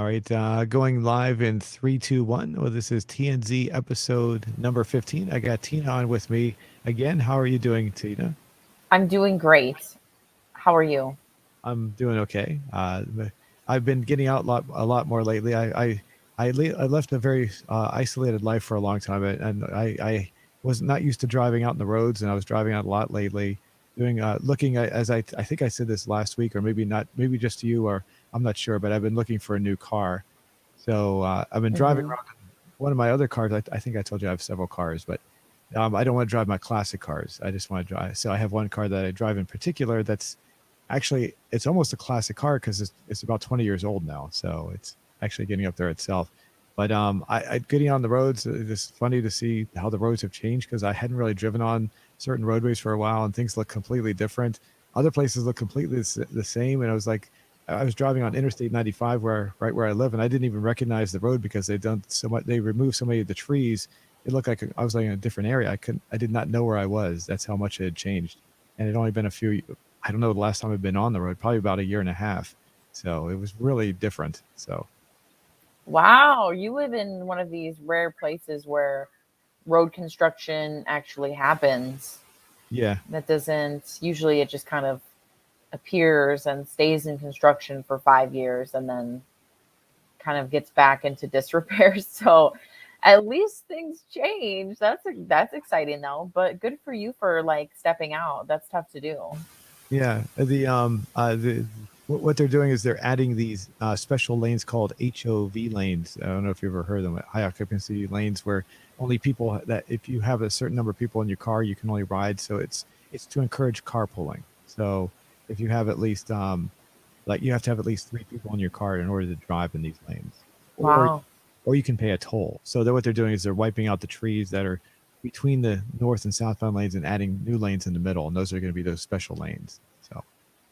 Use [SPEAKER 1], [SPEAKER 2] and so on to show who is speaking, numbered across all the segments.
[SPEAKER 1] All right, going live in three, two, one. Well, this is TNZ episode number 15. I got Tina on with me again. How are you doing, Tina?
[SPEAKER 2] I'm doing great. How are you?
[SPEAKER 1] I'm doing okay. I've been getting out a lot more lately. I left a very isolated life for a long time, and I was not used to driving out in the roads, and I was driving out a lot lately, doing looking at, as I think I said this last week, or maybe not, maybe just to you, or I'm not sure, but I've been looking for a new car. So I've been driving
[SPEAKER 2] Hmm.
[SPEAKER 1] around in one of my other cars. I think I told you I have several cars, but I don't want to drive my classic cars. I just want to drive. So I have one car that I drive in particular that's actually it's almost a classic car because it's about 20 years old now. So it's actually getting up there itself. But I getting on the roads, it's funny to see how the roads have changed because I hadn't really driven on certain roadways for a while and things look completely different. Other places look completely the same. And I was like, I was driving on Interstate 95 right where I live, and I didn't even recognize the road because they've done so much. They removed so many of the trees. It looked like I was like in a different area. I did not know where I was. That's how much it had changed. And it only been a few, I don't know the last time I've been on the road, probably about a year and a half. So it was really different. So
[SPEAKER 2] Wow, you live in one of these rare places where road construction actually happens.
[SPEAKER 1] yeah,
[SPEAKER 2] That doesn't usually it just kind of appears and stays in construction for 5 years and then kind of gets back into disrepair. So at least things change. That's exciting though. But good for you for like stepping out. That's tough to do.
[SPEAKER 1] yeah. The what they're doing is they're adding these special lanes called HOV lanes. I don't know if you've ever heard of them, high occupancy lanes, where only people that if you have a certain number of people in your car, you can only ride. So it's to encourage carpooling. So if you have at least like you have to have at least three people in your car in order to drive in these lanes, or
[SPEAKER 2] Wow.
[SPEAKER 1] or you can pay a toll. So what they're doing is they're wiping out the trees that are between the north and southbound lanes and adding new lanes in the middle, and those are going to be those special lanes. So,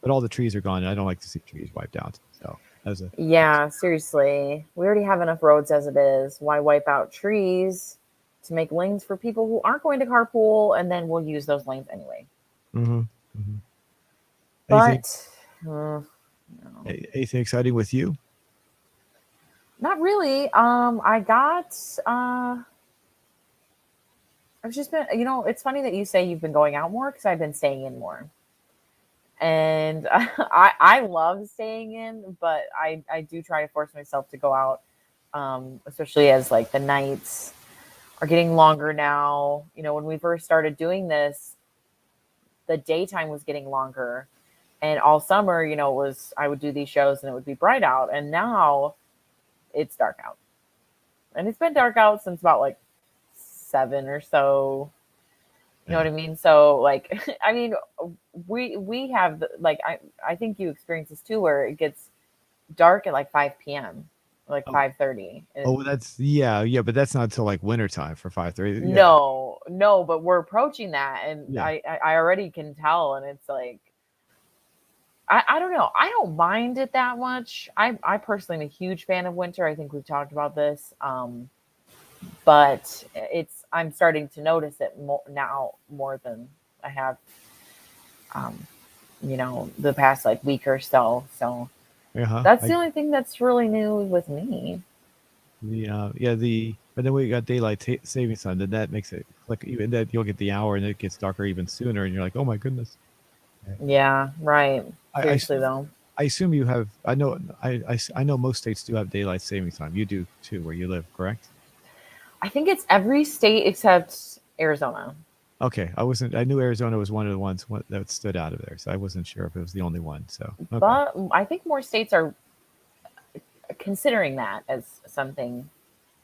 [SPEAKER 1] but all the trees are gone. And I don't like to see trees wiped out. So as a
[SPEAKER 2] Yeah, seriously. We already have enough roads as it is. Why wipe out trees to make lanes for people who aren't going to carpool and then we'll use those lanes anyway?
[SPEAKER 1] hmm hmm anything
[SPEAKER 2] But no,
[SPEAKER 1] anything exciting with you?
[SPEAKER 2] not really. I got I've just been, it's funny that you say you've been going out more because I've been staying in more. And I love staying in, but I do try to force myself to go out, especially as like the nights are getting longer now. When we first started doing this, the daytime was getting longer, and all summer, it was I would do these shows and it would be bright out, and now it's dark out, and it's been dark out since about like 7 or so. You know
[SPEAKER 1] Yeah.
[SPEAKER 2] what I mean? So like, I mean, we have like I think you experience this too, where it gets dark at like 5 p.m., like
[SPEAKER 1] Oh,
[SPEAKER 2] 5:30.
[SPEAKER 1] oh, that's yeah, but that's not until like wintertime for 5:30. Yeah,
[SPEAKER 2] No, no, but we're approaching that, and
[SPEAKER 1] yeah.
[SPEAKER 2] I already can tell, and it's like I don't know. I don't mind it that much. I personally am a huge fan of winter. I think we've talked about this. But I'm starting to notice it now more than I have, um, the past like week or so. So
[SPEAKER 1] Uh-huh.
[SPEAKER 2] that's the only thing that's really new with me.
[SPEAKER 1] But then we got savings time. Then that makes it like even that you'll get the hour and it gets darker even sooner, and you're like, oh my goodness. Yeah.
[SPEAKER 2] Yeah, right.
[SPEAKER 1] I
[SPEAKER 2] Seriously
[SPEAKER 1] assume
[SPEAKER 2] though,
[SPEAKER 1] I assume you have. I know most states do have daylight savings time. You do too, where you live, correct?
[SPEAKER 2] I think it's every state except Arizona.
[SPEAKER 1] Okay, I wasn't. I knew Arizona was one of the ones that stood out of there, so I wasn't sure if it was the only one. So okay,
[SPEAKER 2] But I think more states are considering that as something.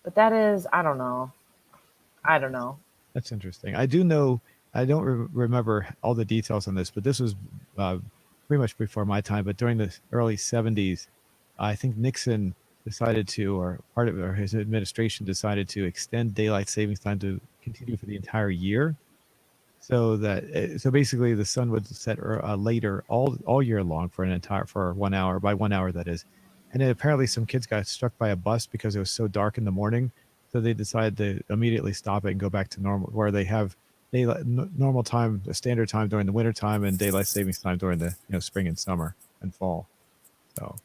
[SPEAKER 2] But that is, I don't know. I don't know.
[SPEAKER 1] that's interesting. I do know. I don't remember all the details on this, but this was uh, pretty much before my time. But during the early '70s, I think Nixon decided to, or part of, or his administration decided to extend daylight savings time to continue for the entire year. So basically the sun would set later all year long for an entire for 1 hour by 1 hour that is, and then apparently some kids got struck by a bus because it was so dark in the morning, so they decided to immediately stop it and go back to normal where they have normal time, the standard time during the winter time, and daylight savings time during the spring and summer and fall. So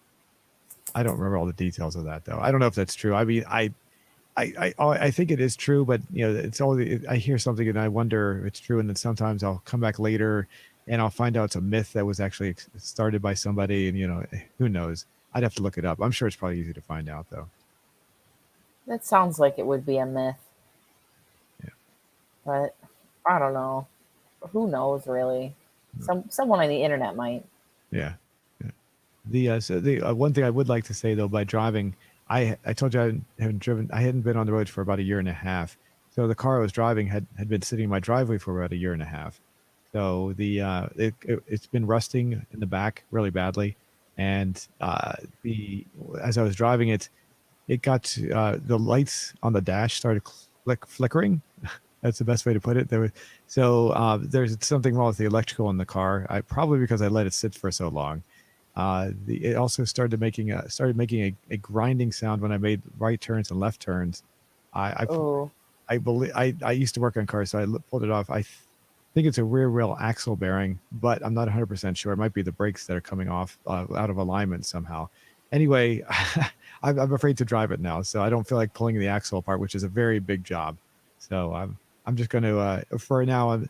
[SPEAKER 1] I don't remember all the details of that though. I don't know if that's true. I mean, I think it is true, but you know, it's always I hear something and I wonder if it's true, and then sometimes I'll come back later and I'll find out it's a myth that was actually started by somebody, and you know, who knows? I'd have to look it up. I'm sure it's probably easy to find out though.
[SPEAKER 2] That sounds like it would be a myth,
[SPEAKER 1] Yeah,
[SPEAKER 2] but I don't know. Who knows really? Someone on the internet might.
[SPEAKER 1] yeah. Yeah. The one thing I would like to say though, by driving, I told you I hadn't been on the road for about a year and a half. So the car I was driving had been sitting in my driveway for about a year and a half. So it's been rusting in the back really badly, and the as I was driving it, it got to, the lights on the dash started flickering. That's the best way to put it. There's something wrong with the electrical in the car. I probably because I let it sit for so long. It also started making a grinding sound when I made right turns and left turns. I
[SPEAKER 2] Oh,
[SPEAKER 1] I believe I used to work on cars, so pulled it off. Think it's a rear wheel axle bearing, but I'm not 100% sure. It might be the brakes that are coming off out of alignment somehow. Anyway, I'm afraid to drive it now, so I don't feel like pulling the axle apart, which is a very big job. So I'm just going to for now.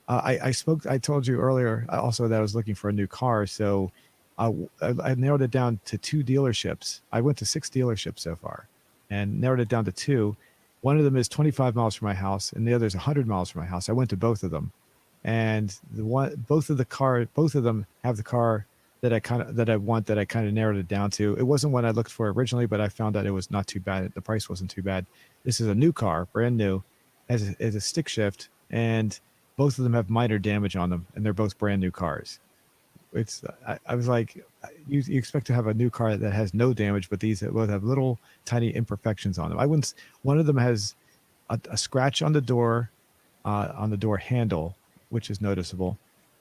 [SPEAKER 1] I spoke. I told you earlier also that I was looking for a new car, so I narrowed it down to two dealerships. I went to 6 dealerships so far, and narrowed it down to two. One of them is 25 miles from my house, and the other is 100 miles from my house. I went to both of them, and both of them have the car that I want, that I kind of narrowed it down to. It wasn't what I looked for originally, but I found out it was not too bad. The price wasn't too bad. This is a new car, brand new, as a stick shift, and both of them have minor damage on them, and they're both brand new cars. I was like, you expect to have a new car that has no damage, but these both have little tiny imperfections on them. I wouldn't. One of them has a scratch on the door handle, which is noticeable,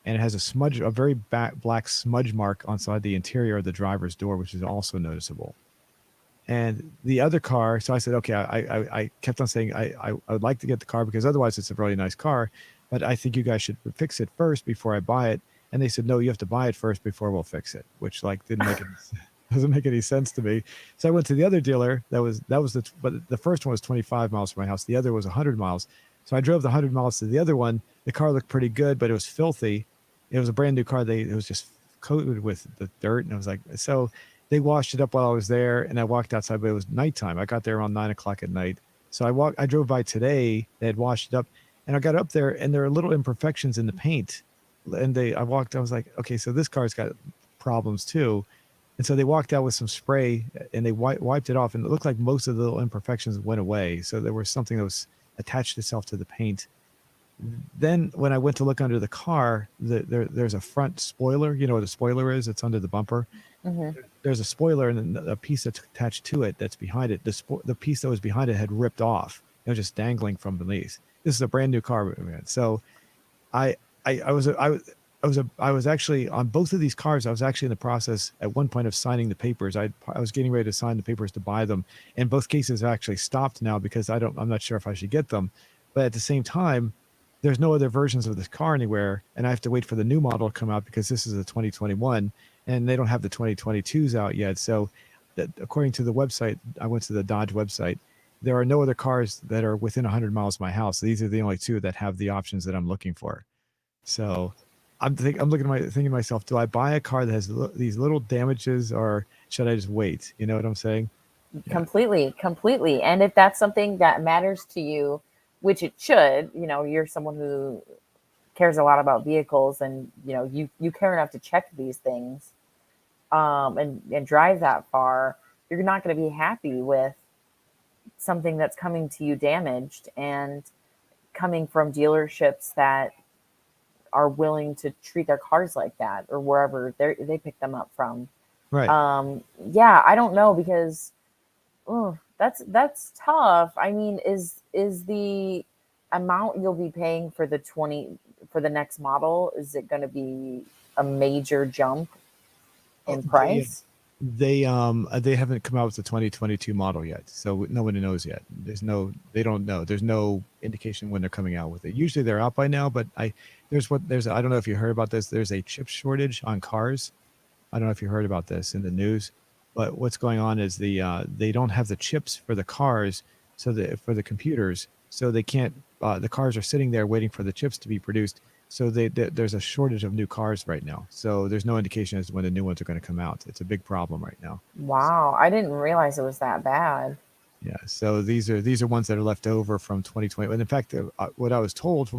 [SPEAKER 1] and it has a very black smudge mark inside the interior of the driver's door, which is also noticeable. And the other car, so I said, okay, I kept on saying I would like to get the car because otherwise it's a really nice car, but I think you guys should fix it first before I buy it. And they said, no, you have to buy it first before we'll fix it, which like didn't make any, doesn't make any sense to me. So I went to the other dealer. But the first one was 25 miles from my house. The other was 100 miles. So I drove the 100 miles to the other one. The car looked pretty good, but it was filthy. It was a brand new car. It was just coated with the dirt, and I was like, so they washed it up while I was there, and I walked outside, but it was nighttime. I got there around 9 o'clock at night. So I drove by today. They had washed it up, and I got up there, and there are little imperfections in the paint. And I was like, okay, so this car's got problems too. And so they walked out with some spray, and they wiped it off, and it looked like most of the little imperfections went away. So there was something that was attached itself to the paint. Then when I went to look under the car, there's a front spoiler. You know what a spoiler is? It's under the bumper.
[SPEAKER 2] hmm.
[SPEAKER 1] There's a spoiler, and then a piece that's attached to it that's behind it. The piece that was behind it had ripped off. It was just dangling from beneath. This is a brand new car, so I I was actually on both of these cars. I was actually in the process at one point of signing the papers. I was getting ready to sign the papers to buy them. In both cases, I actually stopped now because I'm not sure if I should get them. But at the same time, there's no other versions of this car anywhere, and I have to wait for the new model to come out because this is a 2021, and they don't have the 2022s out yet. So, according to the website, I went to the Dodge website. There are no other cars that are within 100 miles of my house. These are the only two that have the options that I'm looking for. So, I'm thinking to myself, do I buy a car that has these little damages, or should I just wait? You know what I'm saying? Yeah.
[SPEAKER 2] Completely. And if that's something that matters to you, which it should, you're someone who cares a lot about vehicles, and you care enough to check these things, and drive that far, you're not going to be happy with something that's coming to you damaged and coming from dealerships that are willing to treat their cars like that, or wherever they pick them up from.
[SPEAKER 1] Right.
[SPEAKER 2] Yeah, I don't know, because that's tough. I mean, is the amount you'll be paying for the next model, is it going to be a major jump
[SPEAKER 1] Oh,
[SPEAKER 2] in price?
[SPEAKER 1] they haven't come out with the 2022 model yet, so nobody knows yet. They don't know. There's no indication when they're coming out with it. Usually they're out by now, but I don't know if you heard about this. There's a chip shortage on cars. I don't know if you heard about this in the news. But what's going on is they don't have the chips for the cars, so for the computers, so they can't. The cars are sitting there waiting for the chips to be produced. So there's a shortage of new cars right now. So there's no indication as to when the new ones are going to come out. It's a big problem right now.
[SPEAKER 2] Wow, I didn't realize it was that bad.
[SPEAKER 1] Yeah. So these are ones that are left over from 2020. And in fact, what I was told,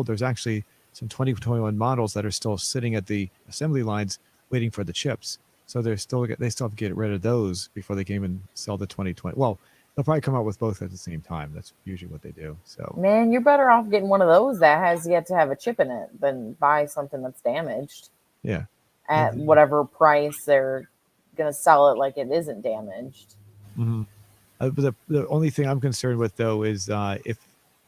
[SPEAKER 1] there's actually some 2021 models that are still sitting at the assembly lines waiting for the chips. So they still have to get rid of those before they can even sell the 2020. Well, they'll probably come out with both at the same time. That's usually what they do. So
[SPEAKER 2] Man, you're better off getting one of those that has yet to have a chip in it than buy something that's damaged
[SPEAKER 1] yeah.
[SPEAKER 2] at whatever price they're gonna sell it like it isn't damaged.
[SPEAKER 1] Mhm. But the only thing I'm concerned with though is if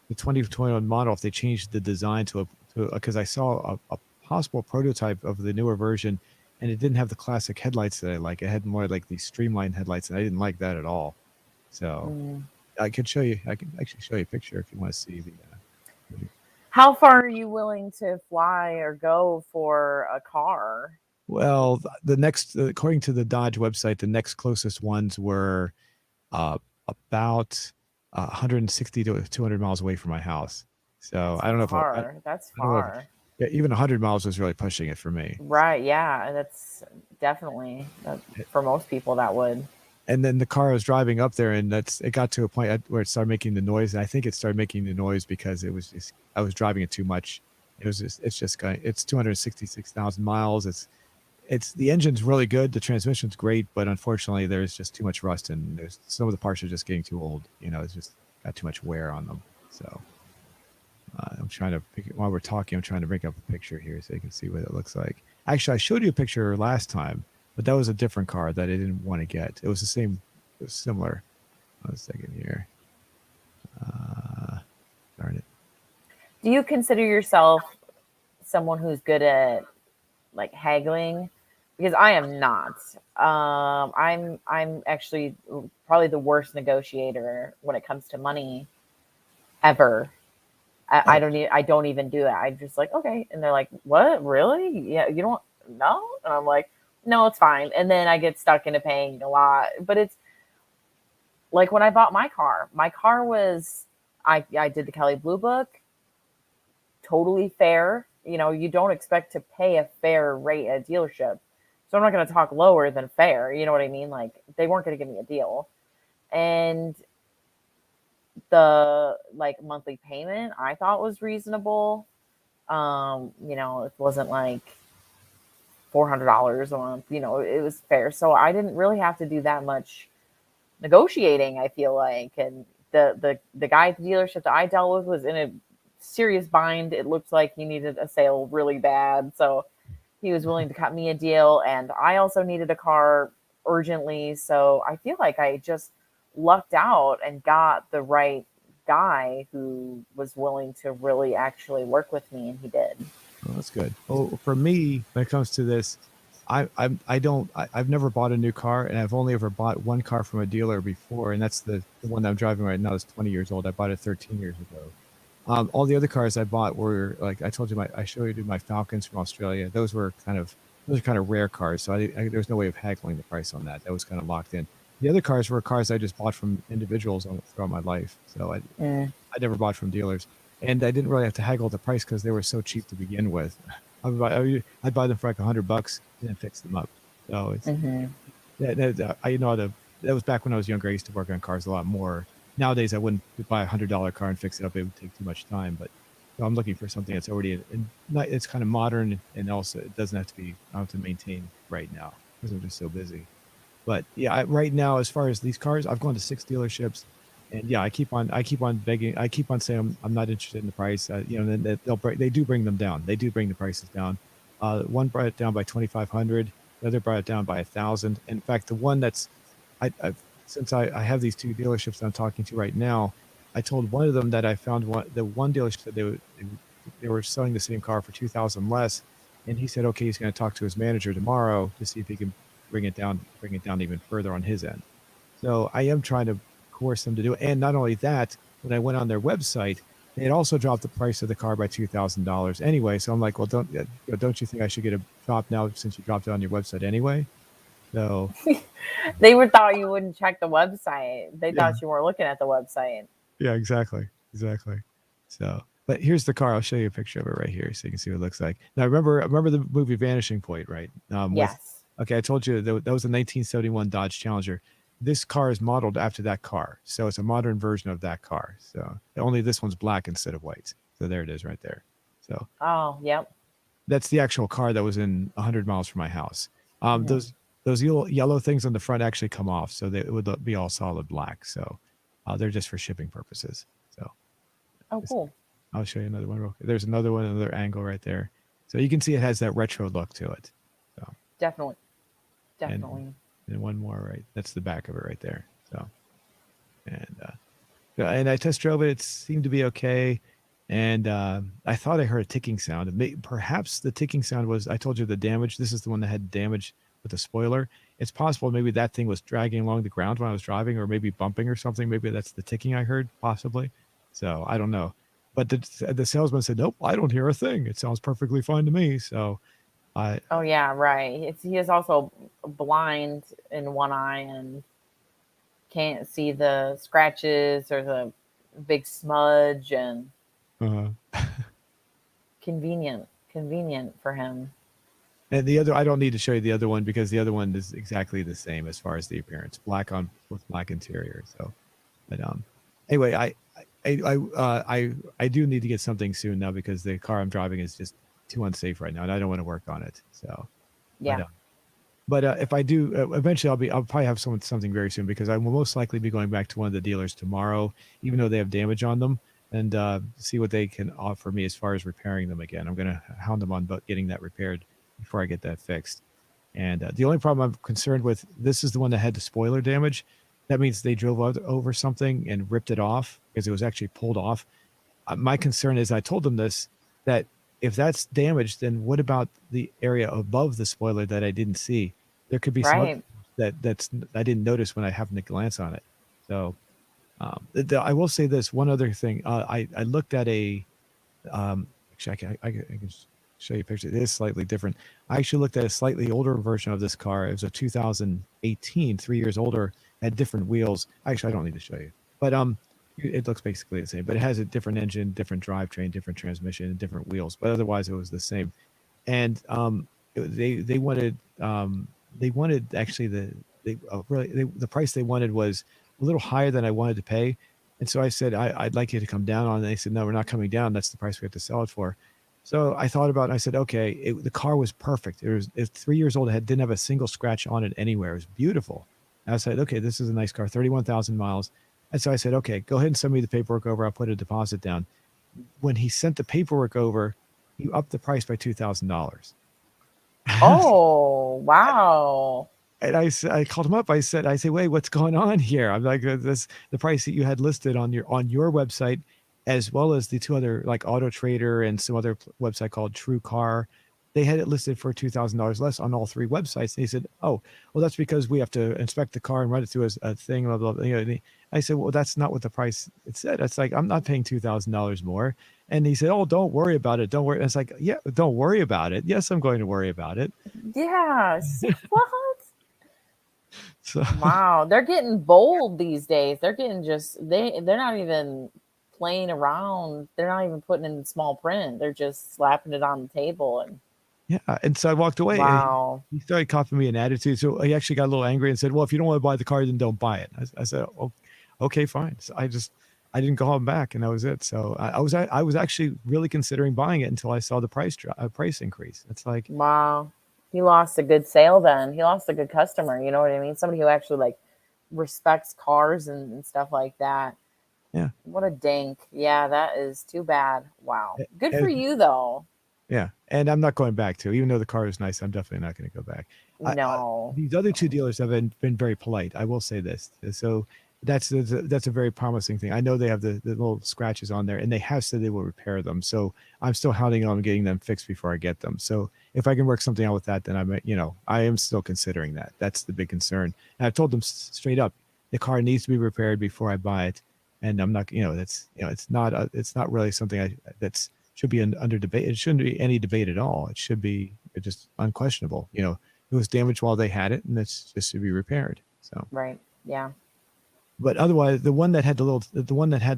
[SPEAKER 1] the 2021 model, if they changed the design to because I saw a possible prototype of the newer version, and it didn't have the classic headlights that I like. It had more like these streamlined headlights, and I didn't like that at all. So
[SPEAKER 2] Mm.
[SPEAKER 1] I could show you. I can actually show you a picture if you want to see the.
[SPEAKER 2] How far are you willing to fly or go for a car?
[SPEAKER 1] Well, the next, according to the Dodge website, the next closest ones were uh, about 160 to 200 miles away from my house. So
[SPEAKER 2] That's
[SPEAKER 1] I don't know if
[SPEAKER 2] far. That's
[SPEAKER 1] I don't know if
[SPEAKER 2] far.
[SPEAKER 1] yeah, even 100 miles was really pushing it for me.
[SPEAKER 2] Right, yeah, and that's definitely for most people that would.
[SPEAKER 1] And then the car I was driving up there, and it got to a point where it started making the noise. And I think it started making the noise because I was driving it too much. It's just going. It's 266,000 miles. It's the engine's really good. The transmission's great, but unfortunately, there's just too much rust, and there's some of the parts are just getting too old. It's just got too much wear on them. So I'm trying to while we're talking, I'm trying to bring up a picture here so you can see what it looks like. Actually, I showed you a picture last time, but that was a different car that I didn't want to get. It was the same. It was similar. 1 second here. Darn it.
[SPEAKER 2] Do you consider yourself someone who's good at like haggling? Because I am not. I'm actually probably the worst negotiator when it comes to money ever. I
[SPEAKER 1] Oh,
[SPEAKER 2] don't even do that. I'm just like, okay. And they're like, what? Really? Yeah, you don't know? And I'm like, no, it's fine. And then I get stuck into paying a lot. But it's like when I bought my car was I did the Kelly Blue Book, totally fair. You don't expect to pay a fair rate at a dealership. So I'm not gonna talk lower than fair. You know what I mean? Like they weren't gonna give me a deal. And the like monthly payment I thought was reasonable. It wasn't like $400 a month. It was fair. So I didn't really have to do that much negotiating, I feel like. And the guy at the dealership that I dealt with was in a serious bind. It looked like he needed a sale really bad. So he was willing to cut me a deal. And I also needed a car urgently. So I feel like I just lucked out and got the right guy who was willing to really actually work with me, and he did.
[SPEAKER 1] well, that's good. Well, for me, when it comes to this, I've never bought a new car, and I've only ever bought one car from a dealer before, and that's the one that I'm driving right now is 20 years old. I bought it 13 years ago. All the other cars I bought were like I told you, I showed you my Falcons from Australia. Those are kind of rare cars, so there was no way of haggling the price on that. That was kind of locked in. The other cars were cars I just bought from individuals throughout my life, so
[SPEAKER 2] Mm.
[SPEAKER 1] I never bought from dealers, and I didn't really have to haggle the price because they were so cheap to begin with. I'd buy them for like $100 and then fix them up. So it's
[SPEAKER 2] Hmm.
[SPEAKER 1] that was back when I was younger. I used to work on cars a lot more. Nowadays, I wouldn't buy $100 car and fix it up. It would take too much time. But I'm looking for something that's already it's kind of modern, and also it doesn't have to be I don't have to maintain right now because I'm just so busy. But yeah, right now, as far as these cars, I've gone to 6 dealerships, and yeah, I keep on begging, I keep on saying I'm not interested in the price. Then they do bring them down. They do bring the prices down. One brought it down by 2,500. The other brought it down by 1,000. In fact, the one that's since I have these 2 dealerships that I'm talking to right now, I told one of them that I found the one dealership that they were selling the same car for 2,000 less, and he said okay, he's going to talk to his manager tomorrow to see if he can bring it down even further on his end. So I am trying to coerce them to do it. And not only that, when I went on their website, they had also dropped the price of the car by $2,000 anyway. So I'm like, well, don't you think I should get a drop now since you dropped it on your website anyway? So
[SPEAKER 2] They would thought you wouldn't check the website. They
[SPEAKER 1] yeah,
[SPEAKER 2] thought you weren't looking at the website.
[SPEAKER 1] yeah, exactly, exactly. So, but here's the car. I'll show you a picture of it right here, so you can see what it looks like. Now, remember the movie Vanishing Point, right? With
[SPEAKER 2] Yes.
[SPEAKER 1] okay, I told you that was a 1971 Dodge Challenger. This car is modeled after that car, so it's a modern version of that car. So only this one's black instead of white. So there it is, right there. So
[SPEAKER 2] Oh, yep.
[SPEAKER 1] that's the actual car that was in 100 miles from my house.
[SPEAKER 2] Hmm.
[SPEAKER 1] Those yellow things on the front actually come off, so it would be all solid black. So they're just for shipping purposes. So
[SPEAKER 2] Oh,
[SPEAKER 1] let's see.
[SPEAKER 2] cool.
[SPEAKER 1] I'll show you another one. There's another one, another angle right there. So you can see it has that retro look to it. So
[SPEAKER 2] Definitely.
[SPEAKER 1] and
[SPEAKER 2] Definitely.
[SPEAKER 1] and one more right. That's the back of it right there. So and yeah, and I test drove it. It seemed to be okay. And I thought I heard a ticking sound. Perhaps the ticking sound was, I told you the damage. This is the one that had damage with the spoiler. It's possible maybe that thing was dragging along the ground when I was driving, or maybe bumping or something. Maybe that's the ticking I heard, possibly. So I don't know. But the salesman said, nope, I don't hear a thing. It sounds perfectly fine to me. So I,
[SPEAKER 2] Oh, yeah, right. He is also blind in one eye and can't see the scratches or the big smudge, and
[SPEAKER 1] uh,
[SPEAKER 2] convenient for him.
[SPEAKER 1] and the other, I don't need to show you the other one because the other one is exactly the same as far as the appearance, black on with black interior. So, but anyway, I do need to get something soon now because the car I'm driving is just too unsafe right now, and I don't want to work on it. So, but
[SPEAKER 2] Yeah.
[SPEAKER 1] if I do, eventually I'll probably have something very soon because I will most likely be going back to one of the dealers tomorrow, even though they have damage on them, and see what they can offer me as far as repairing them again. I'm gonna hound them on about getting that repaired before I get that fixed. And the only problem I'm concerned with, this is the one that had the spoiler damage. That means they drove over something and ripped it off because it was actually pulled off. My concern is, I told them this, that if that's damaged, then what about the area above the spoiler that I didn't see? There could be some other
[SPEAKER 2] Right.
[SPEAKER 1] that's I didn't notice when I happened to glance on it. So I will say this one other thing. I looked at a actually, I can show you a picture. It is slightly different. I actually looked at a slightly older version of this car. It was a 2018, 3 years older, had different wheels. Actually, I don't need to show you, but it looks basically the same. But it has a different engine, different drivetrain, different transmission, and different wheels. But otherwise, it was the same. And they wanted actually the price they wanted was a little higher than I wanted to pay. And so I said, I'd like you to come down on it. And they said, no, we're not coming down. That's the price we have to sell it for. So I thought about it and I said, okay, the car was perfect. It's 3 years old. Didn't have a single scratch on it anywhere. It was beautiful. And I said, okay, this is a nice car, 31,000 miles. And so I said, okay, go ahead and send me the paperwork over. I'll put a deposit down. When he sent the paperwork over, he upped the price by $2,000.
[SPEAKER 2] Oh, wow.
[SPEAKER 1] And I called him up. I say, wait, what's going on here? I'm like, this the price that you had listed on your website, as well as the two other like Auto Trader and some other website called True Car. They had it listed for $2,000 less on all three websites. And he said, oh, well, that's because we have to inspect the car and run it through as a thing. Blah, blah, blah. I said, well, that's not what the price it said. It's like, I'm not paying $2,000 more. And he said, oh, don't worry about it. Don't worry. And it's like, yeah, don't worry about it. Yes, I'm going to worry about it.
[SPEAKER 2] Yeah. What?
[SPEAKER 1] So
[SPEAKER 2] Wow. They're getting bold these days. They're getting just they're not even playing around. They're not even putting in small print. They're just slapping it on the table and
[SPEAKER 1] yeah, and so I walked away, and
[SPEAKER 2] wow.
[SPEAKER 1] he started copying me an attitude. So he actually got a little angry and said, "Well, if you don't want to buy the car, then don't buy it." I said, "Oh, okay, fine." So I didn't call him back, and that was it. So I was actually really considering buying it until I saw the price increase. It's like,
[SPEAKER 2] Wow. He lost a good sale then. He lost a good customer, you know what I mean? Somebody who actually like respects cars and stuff like that.
[SPEAKER 1] yeah,
[SPEAKER 2] What a dink. Yeah, that is too bad. Wow. Good for
[SPEAKER 1] and,
[SPEAKER 2] you though.
[SPEAKER 1] yeah, and I'm not going back to, even though the car is nice. I'm definitely not going to go back.
[SPEAKER 2] No.
[SPEAKER 1] These other two
[SPEAKER 2] No.
[SPEAKER 1] dealers have been very polite. I will say this. So that's a very promising thing. I know they have the little scratches on there, and they have said they will repair them. So I'm still hounding on getting them fixed before I get them. So if I can work something out with that, then I am still considering that. That's the big concern. And I've told them straight up, the car needs to be repaired before I buy it. And I'm not, it's not really something that's should be under debate. It shouldn't be any debate at all. It should be just unquestionable. it was damaged while they had it, and it's just to be repaired. So,
[SPEAKER 2] Right. Yeah.
[SPEAKER 1] but otherwise, the one that had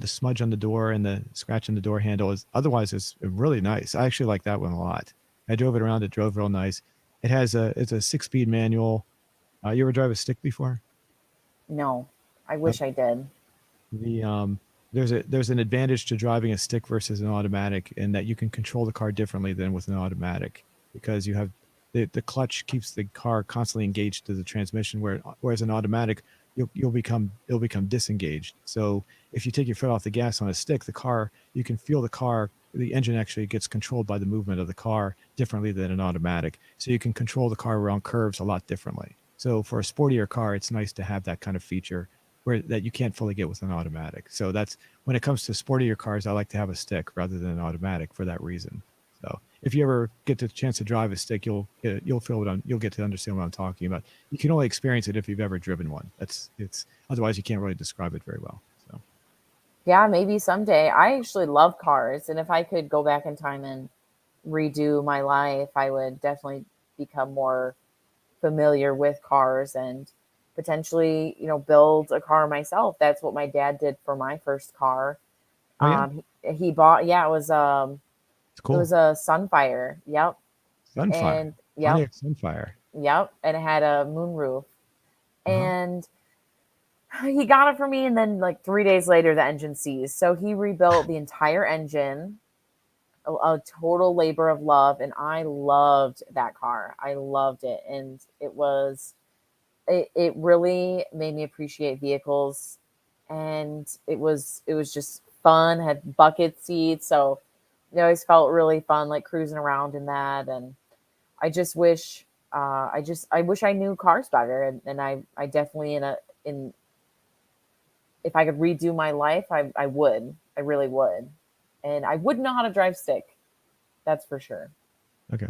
[SPEAKER 1] the smudge on the door and the scratch on the door handle is really nice. I actually like that one a lot. I drove it around. It drove real nice. It's a 6-speed manual. You ever drive a stick before?
[SPEAKER 2] No, I
[SPEAKER 1] Uh,
[SPEAKER 2] wish I did.
[SPEAKER 1] the there's an advantage to driving a stick versus an automatic in that you can control the car differently than with an automatic because you have the clutch keeps the car constantly engaged to the transmission whereas an automatic it'll become disengaged. So if you take your foot off the gas on a stick, you can feel the engine actually gets controlled by the movement of the car differently than an automatic. So you can control the car around curves a lot differently. So for a sportier car, it's nice to have that kind of feature where that you can't fully get with an automatic. So that's when it comes to sportier cars, I like to have a stick rather than an automatic for that reason. So if you ever get the chance to drive a stick, you'll get to understand what I'm talking about. You can only experience it if you've ever driven one. It's otherwise you can't really describe it very well. So
[SPEAKER 2] Yeah, maybe someday. I actually love cars, and if I could go back in time and redo my life, I would definitely become more familiar with cars and potentially, build a car myself. That's what my dad did for my first car.
[SPEAKER 1] oh yeah,
[SPEAKER 2] He bought, yeah,
[SPEAKER 1] it's
[SPEAKER 2] it
[SPEAKER 1] cool.
[SPEAKER 2] was a Sunfire. Yep.
[SPEAKER 1] Sunfire,
[SPEAKER 2] And yep,
[SPEAKER 1] Pontiac Sunfire.
[SPEAKER 2] yep, and it had a moonroof.
[SPEAKER 1] Uh-huh.
[SPEAKER 2] And he got it for me, and then like 3 days later, the engine seized. So he rebuilt the entire engine, a total labor of love, and I loved that car. I loved it, and it really made me appreciate vehicles, and it was just fun. Had bucket seats, so it always felt really fun, like cruising around in that. And I just wish, I wish I knew cars better, and I definitely in if I could redo my life, I would, I really would, and I wouldn't know how to drive stick. That's for sure.
[SPEAKER 1] Okay.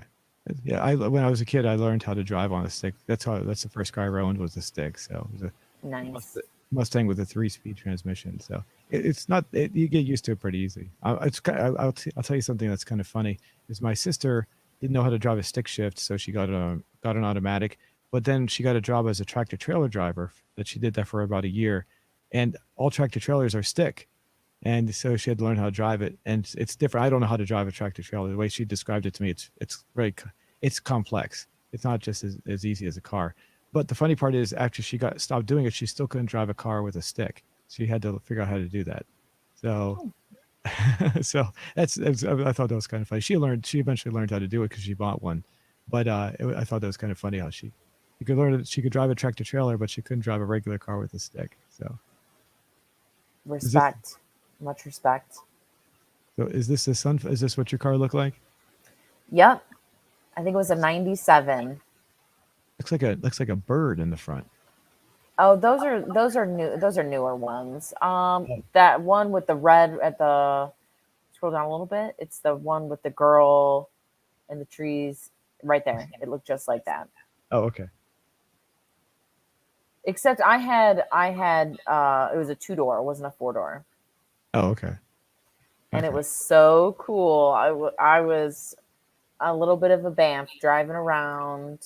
[SPEAKER 1] Yeah, I when I was a kid, I learned how to drive on a stick. That's the first car I owned was a stick. So it was a
[SPEAKER 2] Nice.
[SPEAKER 1] Must- Mustang with a 3-speed transmission. So it's not you get used to it pretty easy. I'll tell you something that's kind of funny. Is my sister didn't know how to drive a stick shift, so she got an automatic. But then she got a job as a tractor trailer driver. That she did that for about a year, and all tractor trailers are stick. And so she had to learn how to drive it, and it's different. I don't know how to drive a tractor trailer. The way she described it to me, it's complex. It's not just as easy as a car. But the funny part is, after she got stopped doing it, she still couldn't drive a car with a stick. She had to figure out how to do that. So, so I thought that was kind of funny. She eventually learned how to do it because she bought one. But I thought that was kind of funny how she could drive a tractor trailer, but she couldn't drive a regular car with a stick. Is this
[SPEAKER 2] Respect, much respect.
[SPEAKER 1] is this what your car looked like?
[SPEAKER 2] Yep, I think it was a '97.
[SPEAKER 1] Looks like a bird in the front.
[SPEAKER 2] Oh, those are new. Those are newer ones.
[SPEAKER 1] Oh,
[SPEAKER 2] That one with the red at the scroll down a little bit. It's the one with the girl and the trees right there. It looked just like that.
[SPEAKER 1] oh, okay.
[SPEAKER 2] Except I had it was a 2 door. It wasn't a 4 door,
[SPEAKER 1] Oh, okay.
[SPEAKER 2] and it
[SPEAKER 1] Okay.
[SPEAKER 2] was so cool. I was a little bit of a bamf driving around.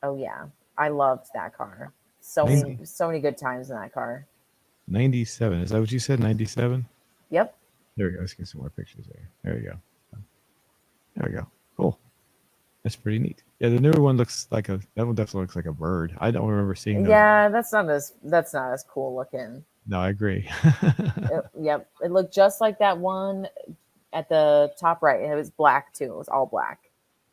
[SPEAKER 2] Oh yeah, I loved that car. So many
[SPEAKER 1] 90
[SPEAKER 2] so many good times in that car.
[SPEAKER 1] 97. Is that what you said? 97?
[SPEAKER 2] Yep.
[SPEAKER 1] There we go. Let's get some more pictures there. There we go. There we go. Cool. That's pretty neat. Yeah, the newer one that one definitely looks like a bird. I don't remember seeing those.
[SPEAKER 2] Yeah, that's not as cool looking.
[SPEAKER 1] No, I agree.
[SPEAKER 2] Yep, it looked just like that one at the top right. It was black too. It was all black.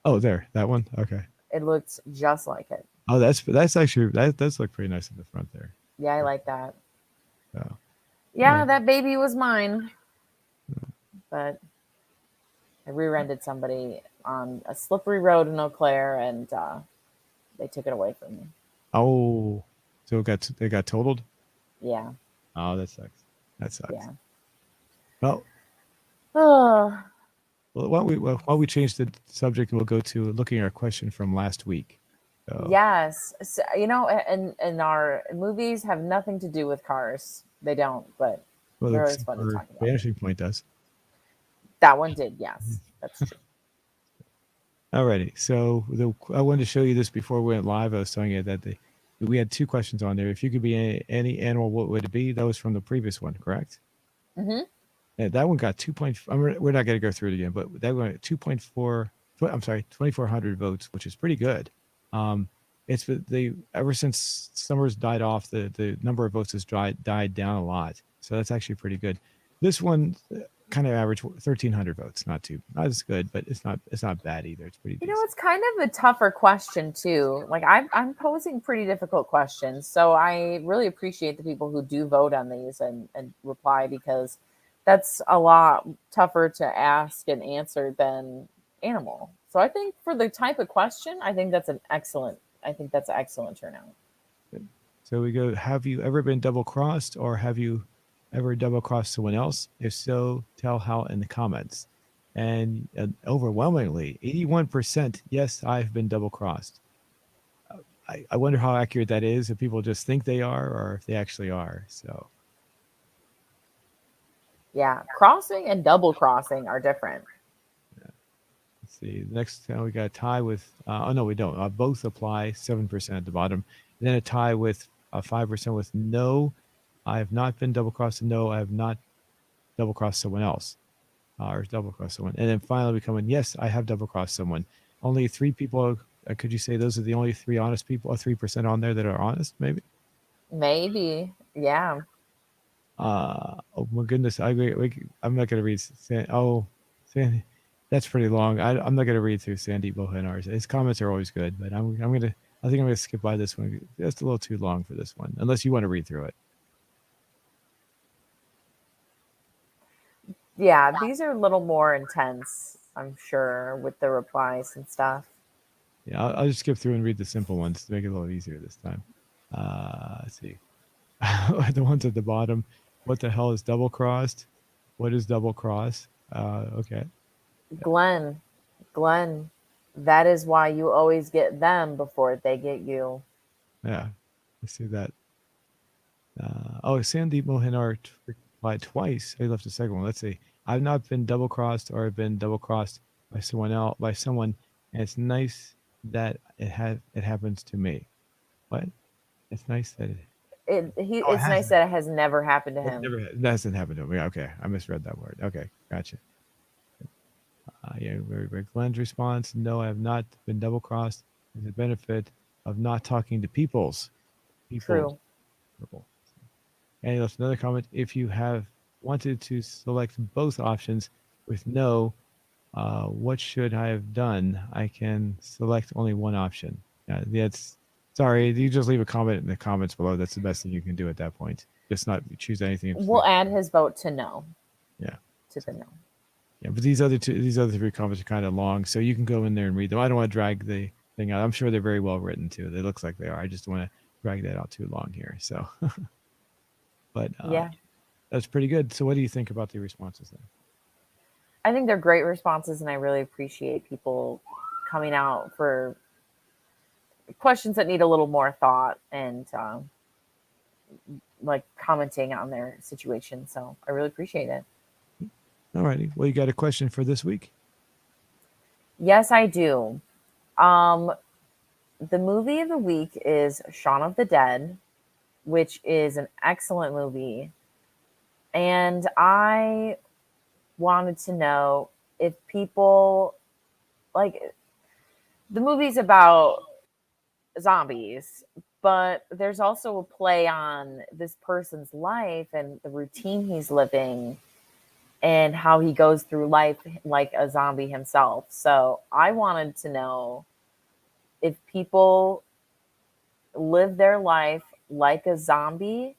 [SPEAKER 1] Oh, there. That one? Okay.
[SPEAKER 2] It looked just like it.
[SPEAKER 1] Oh, that's actually that does look pretty nice in the front there.
[SPEAKER 2] Yeah, I like that.
[SPEAKER 1] So, all
[SPEAKER 2] Yeah,
[SPEAKER 1] right.
[SPEAKER 2] that baby was mine, but I rear-ended somebody on a slippery road in Eau Claire, and they took it away from me.
[SPEAKER 1] Oh, so it got totaled?
[SPEAKER 2] Yeah,
[SPEAKER 1] Oh, that sucks. That sucks.
[SPEAKER 2] yeah.
[SPEAKER 1] Well,
[SPEAKER 2] Oh,
[SPEAKER 1] why don't we change the subject and we'll go to looking at our question from last week. So,
[SPEAKER 2] yes. So, and our movies have nothing to do with cars. They don't, but
[SPEAKER 1] well,
[SPEAKER 2] they're always
[SPEAKER 1] except
[SPEAKER 2] fun to
[SPEAKER 1] for
[SPEAKER 2] talk about.
[SPEAKER 1] Vanishing Point does.
[SPEAKER 2] That one did, yes. That's true.
[SPEAKER 1] Alrighty. So I wanted to show you this before we went live. I was telling you that we had two questions on there. If you could be any animal, what would it be? That was from the previous one, correct?
[SPEAKER 2] Hmm.
[SPEAKER 1] Yeah, that one got 2 point. We're not going to go through it again, but that one got 2.4. I'm sorry, 2,400 votes, which is pretty good. Um, it's they ever since Summers died off, the number of votes has died down a lot. So that's actually pretty good. This one kind of average 1,300 votes, not as good, but it's not bad either. It's pretty
[SPEAKER 2] You know,
[SPEAKER 1] decent.
[SPEAKER 2] it's kind of a tougher question too. Like I'm posing pretty difficult questions, so I really appreciate the people who do vote on these and reply because that's a lot tougher to ask and answer than animal. So I think for the type of question, I think that's an excellent. I think that's an excellent turnout.
[SPEAKER 1] Good. So we go, have you ever been double crossed or have you ever double crossed someone else? If so, tell how in the comments. And overwhelmingly, 81%, yes, I've been double crossed. I wonder how accurate that is, if people just think they are or if they actually are. So
[SPEAKER 2] Yeah, crossing and double crossing are different.
[SPEAKER 1] yeah. Let's see. Next, we got a tie with, oh no, we don't. Both apply, 7% at the bottom. And then a tie with 5% with no, I have not been double crossed. No, I have not double crossed someone else. Or double cross someone. And then finally becoming, yes, I have double crossed someone. Only three people. Could you say those are the only three honest people, or 3% on there that are honest? Maybe.
[SPEAKER 2] Maybe, yeah.
[SPEAKER 1] Oh my goodness, I agree. I'm not gonna read. Sandy, that's pretty long. I'm not gonna read through Sandy Bohanar's. His comments are always good, but I'm gonna. I think I'm gonna skip by this one. That's a little too long for this one, unless you want to read through it.
[SPEAKER 2] Yeah, these are a little more intense, I'm sure, with the replies and stuff.
[SPEAKER 1] Yeah, I'll just skip through and read the simple ones to make it a little easier this time. Let's see. The ones at the bottom. What the hell is double crossed? What is double cross? Okay.
[SPEAKER 2] Glenn, Glenn, that is why you always get them before they get you.
[SPEAKER 1] Yeah. I see that. Sandeep Mohinar replied twice. He left a second one. Let's see. I've not been double crossed or been double crossed by someone else, by someone, and it's nice that it happens to me. What? It's nice that it
[SPEAKER 2] It's nice
[SPEAKER 1] hasn't.
[SPEAKER 2] that it has never happened to him.
[SPEAKER 1] That hasn't happened to me. Okay, I misread that word. Okay, gotcha. Yeah, very Glenn's response. No, I have not been double crossed. There's a benefit of not talking to people's
[SPEAKER 2] True.
[SPEAKER 1] people. And he left another comment. If you have wanted to select both options with no, what should I have done? I can select only one option. That's sorry. You just leave a comment in the comments below. That's the best thing you can do at that point. Just not choose anything. And just
[SPEAKER 2] We'll
[SPEAKER 1] leave.
[SPEAKER 2] add his vote to no,
[SPEAKER 1] Yeah.
[SPEAKER 2] to
[SPEAKER 1] So,
[SPEAKER 2] the no.
[SPEAKER 1] yeah, but these other three comments are kind of long, so you can go in there and read them. I don't want to drag the thing out. I'm sure they're very well written too. They looks like they are. I just don't want to drag that out too long here. So, but
[SPEAKER 2] Yeah.
[SPEAKER 1] that's pretty good. So, what do you think about the responses then?
[SPEAKER 2] I think they're great responses, and I really appreciate people coming out for questions that need a little more thought and like commenting on their situation. So I really appreciate it.
[SPEAKER 1] All righty. Well, you got a question for this week?
[SPEAKER 2] Yes, I do. Um, the movie of the week is Shaun of the Dead, which is an excellent movie. And I wanted to know if people like the movie's about zombies, but there's also a play on this person's life and the routine he's living and how he goes through life like a zombie himself. So I wanted to know if people live their life like a zombie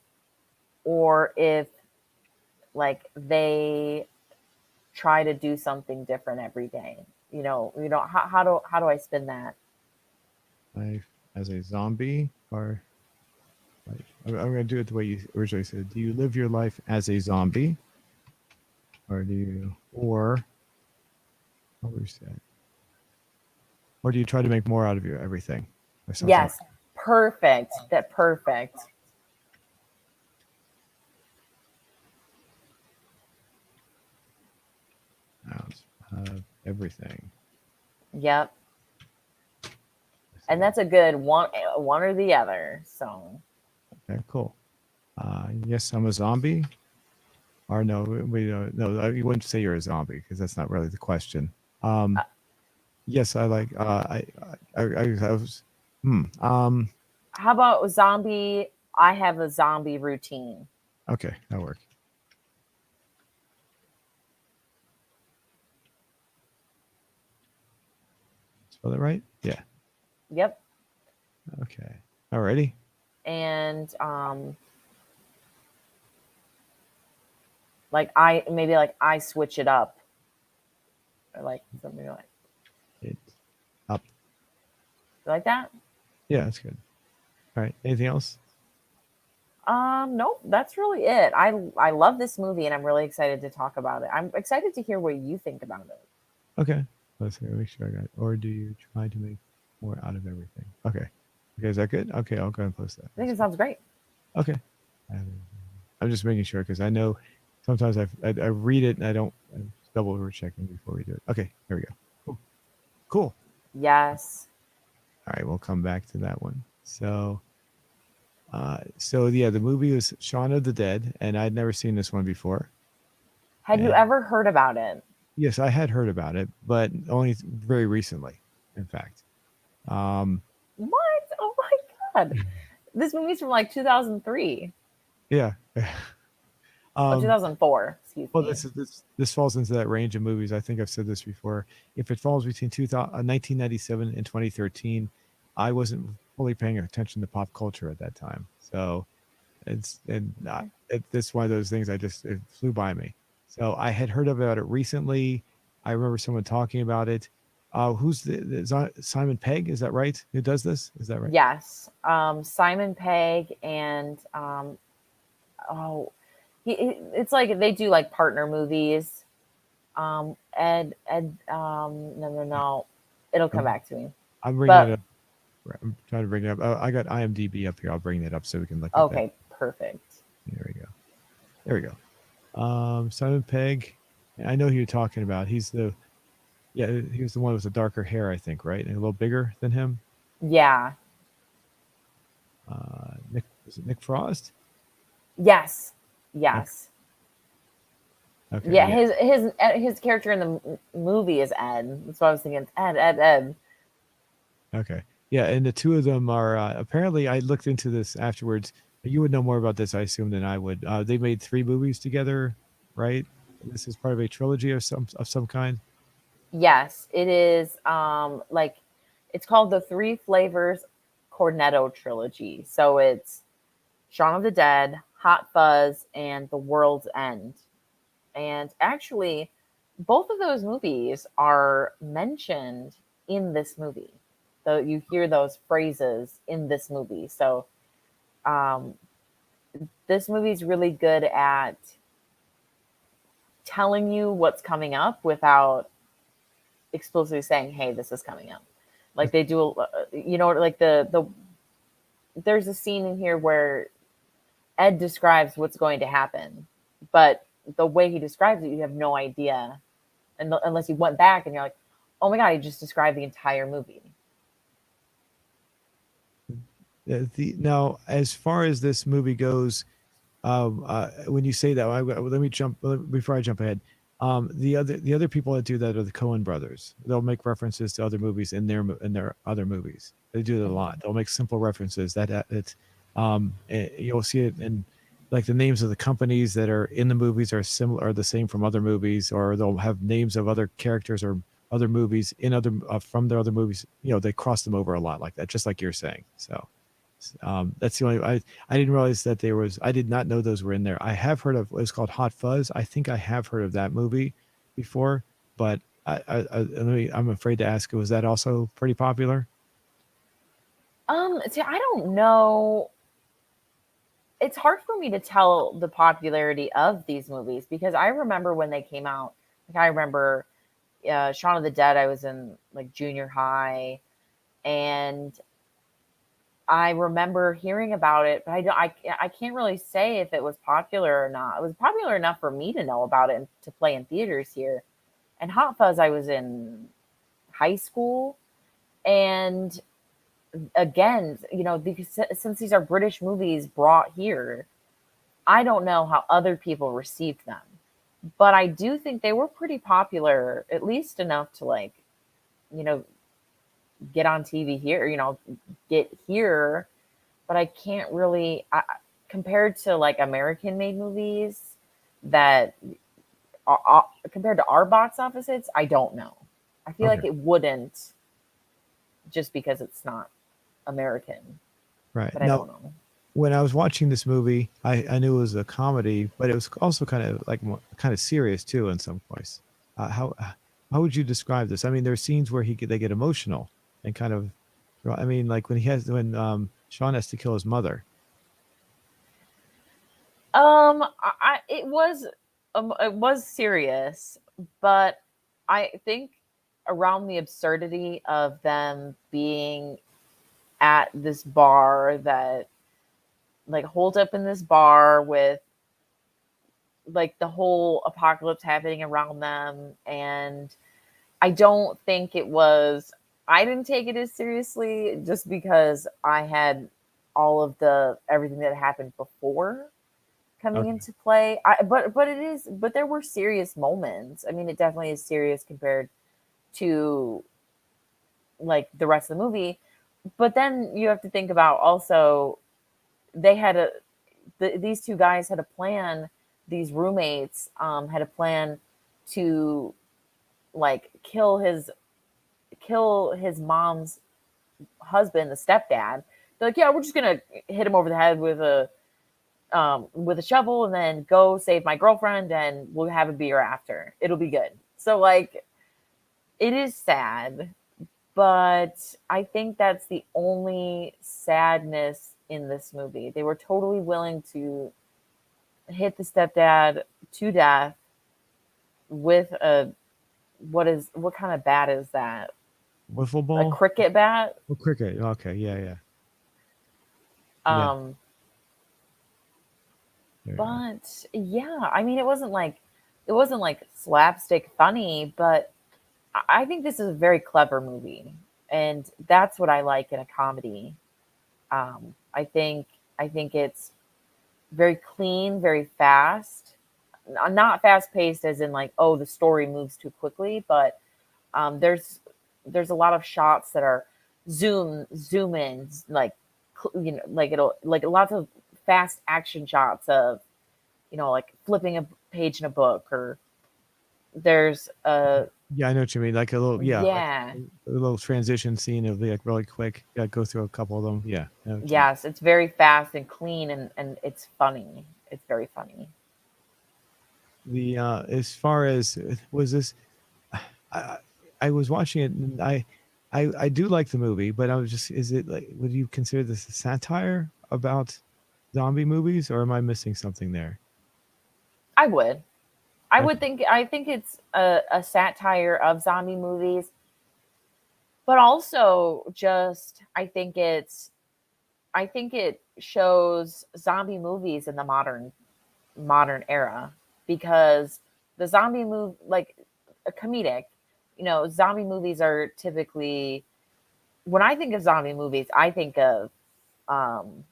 [SPEAKER 2] or if they try to do something different every day. How do I spin that?
[SPEAKER 1] Life as a zombie, or I'm going to do it the way you originally said. Do you live your life as a zombie, or what was that? Or do you try to make more out of your everything, or something like
[SPEAKER 2] Yes, perfect. That perfect.
[SPEAKER 1] that? Everything.
[SPEAKER 2] Yep. and that's a good one or the other. So
[SPEAKER 1] Okay, cool. Yes, I'm a zombie. Or no, we don't. No, you wouldn't say you're a zombie because that's not really the question.
[SPEAKER 2] uh,
[SPEAKER 1] Yes, I like. I was. Hmm.
[SPEAKER 2] how about zombie? I have a zombie routine.
[SPEAKER 1] Okay, that works. Spell that right? Yeah.
[SPEAKER 2] Yep.
[SPEAKER 1] Okay. Alrighty.
[SPEAKER 2] And like I maybe like I switch it up or like something
[SPEAKER 1] It up.
[SPEAKER 2] like that.
[SPEAKER 1] Yeah, that's good. All right. Anything else?
[SPEAKER 2] Nope, that's really it. I love this movie and I'm really excited to talk about it. I'm excited to hear what you think about it.
[SPEAKER 1] Okay. Let's see. Make sure I got it. Or do you try to make more out of everything? Okay. Okay. Is that good? Okay. I'll go and post that.
[SPEAKER 2] I think
[SPEAKER 1] That's
[SPEAKER 2] it
[SPEAKER 1] fine.
[SPEAKER 2] sounds great.
[SPEAKER 1] Okay. I'm just making sure because I know sometimes I read it and I don't I'm double over checking before we do it. Okay. Here we go. Cool. Cool.
[SPEAKER 2] Yes.
[SPEAKER 1] All right. We'll come back to that one. So yeah, the movie was Shaun of the Dead, and I'd never seen this one before.
[SPEAKER 2] Had you
[SPEAKER 1] And
[SPEAKER 2] ever heard about it?
[SPEAKER 1] yes, I had heard about it, but only very recently, in fact. Um,
[SPEAKER 2] What? Oh my god. This movie's from like 2003.
[SPEAKER 1] yeah.
[SPEAKER 2] Oh,
[SPEAKER 1] um,
[SPEAKER 2] 2004, excuse
[SPEAKER 1] well,
[SPEAKER 2] me.
[SPEAKER 1] this falls into that range of movies. I think I've said this before. If it falls between 1997 and 2013, I wasn't fully paying attention to pop culture at that time. So it's one of those things it flew by me. So I had heard about it recently. I remember someone talking about it. Who's Simon Pegg? Is that right? Who does this? Is that right?
[SPEAKER 2] Yes. Simon Pegg and oh, it's like they do like partner movies. No. It'll come
[SPEAKER 1] I'm,
[SPEAKER 2] back to me.
[SPEAKER 1] I'm bringing it
[SPEAKER 2] But
[SPEAKER 1] up. I'm trying to bring it up. I got IMDb up here. I'll bring that up so we can look at that.
[SPEAKER 2] okay, perfect.
[SPEAKER 1] There we go. There we go. Simon Pegg. I know who you're talking about. He was the one with the darker hair, I think, right? And a little bigger than him.
[SPEAKER 2] Yeah.
[SPEAKER 1] Nick, is it Nick Frost?
[SPEAKER 2] Yes.
[SPEAKER 1] Okay.
[SPEAKER 2] Yes.
[SPEAKER 1] Okay.
[SPEAKER 2] Yeah,
[SPEAKER 1] Yeah.
[SPEAKER 2] his character in the movie is Ed. That's what I was thinking. Ed.
[SPEAKER 1] Okay. Yeah, and the two of them are apparently. I looked into this afterwards. You would know more about this, I assume, than I would. They made 3 movies together, right? This is part of a trilogy of some kind.
[SPEAKER 2] Yes, it is. Like it's called the Three Flavors Cornetto trilogy. So it's Shaun of the Dead, Hot Fuzz, and The World's End. And actually, both of those movies are mentioned in this movie. So you hear those phrases in this movie. So um, this movie is really good at telling you what's coming up without explicitly saying, "Hey, this is coming up." Like they do, like the there's a scene in here where Ed describes what's going to happen, but the way he describes it, you have no idea, unless you went back and you're like, "Oh my god, he just described the entire movie."
[SPEAKER 1] Now, as far as this movie goes, when you say that, let me jump before I jump ahead. The other people that do that are the Coen brothers. They'll make references to other movies in their other movies. They do that a lot.
[SPEAKER 2] Mhm.
[SPEAKER 1] They'll make simple references you'll see it in like the names of the companies that are in the movies are the same from other movies, or they'll have names of other characters or other movies in other from their other movies. They cross them over a lot like that, just like you're saying. So that's the only I didn't realize that I did not know those were in there. I have heard of it's called Hot Fuzz. I think I have heard of that movie before, but I'm afraid to ask, was that also pretty popular?
[SPEAKER 2] See, I don't know. It's hard for me to tell the popularity of these movies because I remember when they came out. Like I remember Shaun of the Dead. I was in like junior high, and I remember hearing about it, but I can't really say if it was popular or not. It was popular enough for me to know about it and to play in theaters here. And Hot Fuzz, I was in high school, and again, because since these are British movies brought here, I don't know how other people received them, but I do think they were pretty popular, at least enough to like, you know, get on TV here, get here. But I can't really, compared to like American made movies that compared to our box office hits, I don't know. I feel
[SPEAKER 1] Okay.
[SPEAKER 2] like it wouldn't just because it's not American,
[SPEAKER 1] Right.
[SPEAKER 2] but I
[SPEAKER 1] Now,
[SPEAKER 2] don't know.
[SPEAKER 1] when I was watching this movie, I knew it was a comedy, but it was also kind of like kind of serious too in some points. How would you describe this? I mean, there are scenes where they get emotional and kind of, I mean, like when Shaun has to kill his mother.
[SPEAKER 2] It was serious, but I think around the absurdity of them being at this bar that like holds up in this bar with like the whole apocalypse happening around them, and I don't think it was I didn't take it as seriously just because I had all of the everything that happened before coming
[SPEAKER 1] Okay.
[SPEAKER 2] into play. But there were serious moments. I mean, it definitely is serious compared to like the rest of the movie. But then you have to think about also they had these two guys had a plan. These roommates had a plan to like kill his mom's husband, the stepdad. They're like, yeah, we're just gonna hit him over the head with a shovel and then go save my girlfriend and we'll have a beer after. It'll be good. So like it is sad, but I think that's the only sadness in this movie. They were totally willing to hit the stepdad to death with a what kind of bat is that?
[SPEAKER 1] Wiffle
[SPEAKER 2] A
[SPEAKER 1] ball?
[SPEAKER 2] cricket bat?
[SPEAKER 1] Oh, cricket. Okay. Yeah. Yeah. Yeah.
[SPEAKER 2] Um
[SPEAKER 1] Yeah.
[SPEAKER 2] but yeah, I mean it wasn't like slapstick funny, but I think this is a very clever movie, and that's what I like in a comedy. I think it's very clean, very fast, not fast paced as in like the story moves too quickly, but there's a lot of shots that are zoom in like like it'll like lots of fast action shots of like flipping a page in a book or there's a
[SPEAKER 1] Yeah, I know what you mean. Like a little, yeah, like
[SPEAKER 2] yeah.
[SPEAKER 1] a little transition scene of like really quick. Yeah, go through a couple of them. Yeah, I know what you mean.
[SPEAKER 2] Yes, it's very fast and clean and it's funny. It's very funny.
[SPEAKER 1] The as far as was this, I I was watching it and I do like the movie, but I was just, is it like, would you consider this a satire about zombie movies, or am I missing something there?
[SPEAKER 2] I would.
[SPEAKER 1] Okay.
[SPEAKER 2] I think it's a satire of zombie movies, but also just I think it shows zombie movies in the modern era because the zombie move like a comedic, zombie movies are typically when I think of zombie movies, I think of um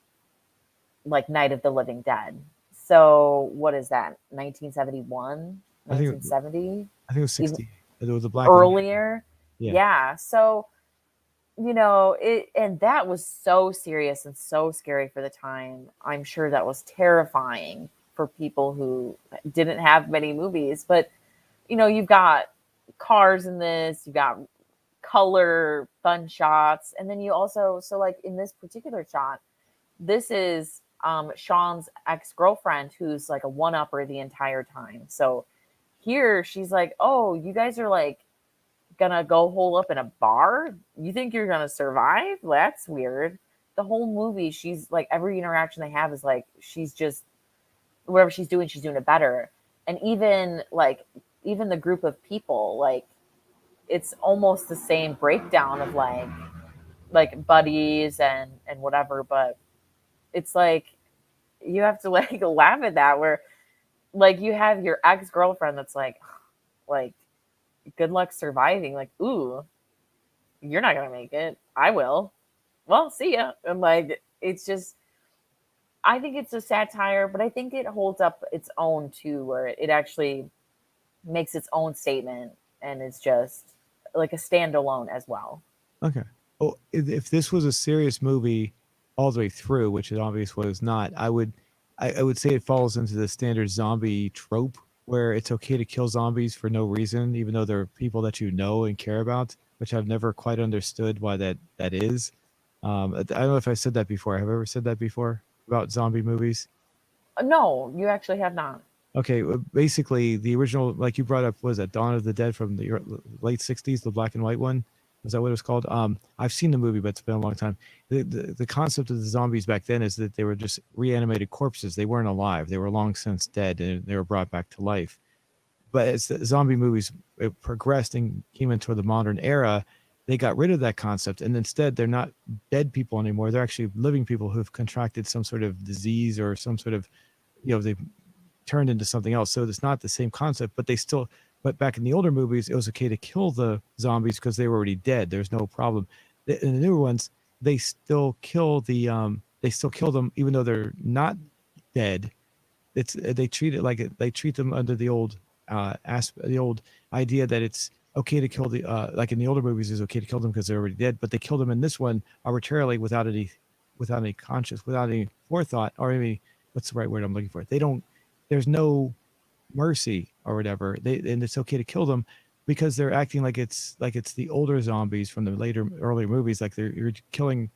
[SPEAKER 2] like Night of the Living Dead. So what is that? 1971,
[SPEAKER 1] I think
[SPEAKER 2] 1970,
[SPEAKER 1] I think it was
[SPEAKER 2] even
[SPEAKER 1] 60. It was a black and white.
[SPEAKER 2] earlier.
[SPEAKER 1] Yeah.
[SPEAKER 2] Yeah. So, it and that was so serious and so scary for the time. I'm sure that was terrifying for people who didn't have many movies, but you've got cars in this, you've got color, fun shots, and then you also so like in this particular shot, this is Shaun's ex girlfriend who's like a one upper the entire time. So here she's like, "Oh, you guys are like gonna go hole up in a bar? You think you're gonna survive? That's weird." The whole movie, she's like every interaction they have is like she's just whatever she's doing it better. And even the group of people, like it's almost the same breakdown of like buddies and whatever, but it's like you have to like laugh at that where like you have your ex-girlfriend that's like good luck surviving, like ooh, you're not gonna make it, I will, well, see ya. And like, it's just, I think it's a satire, but I think it holds up its own too, where it actually makes its own statement and it's just like a standalone as well.
[SPEAKER 1] Okay. Well, if this was a serious movie all the way through, which it obviously was not, I would say it falls into the standard zombie trope where it's okay to kill zombies for no reason, even though they're people that you know and care about, which I've never quite understood why that is. I don't know if I said that before. Have I ever said that before about zombie movies?
[SPEAKER 2] No, you actually have not.
[SPEAKER 1] Okay, basically the original, like you brought up, was that Dawn of the Dead from the late '60s, the black and white one? Was that what it was called? I've seen the movie, but it's been a long time. The concept of the zombies back then is that they were just reanimated corpses. They weren't alive. They were long since dead, and they were brought back to life. But as the zombie movies progressed and came into the modern era, they got rid of that concept, and instead they're not dead people anymore. They're actually living people who've contracted some sort of disease or some sort of, they turned into something else. So it's not the same concept, but but back in the older movies, it was okay to kill the zombies because they were already dead. There's no problem. In the newer ones, they still kill them even though they're not dead. They treat it like they treat them under the old idea that it's okay to kill like in the older movies, it's okay to kill them because they're already dead, but they kill them in this one arbitrarily without any conscious, without any forethought, or any, what's the right word I'm looking for? They don't, there's no mercy or whatever. And it's okay to kill them because they're acting like it's the older zombies from the earlier movies, like you're killing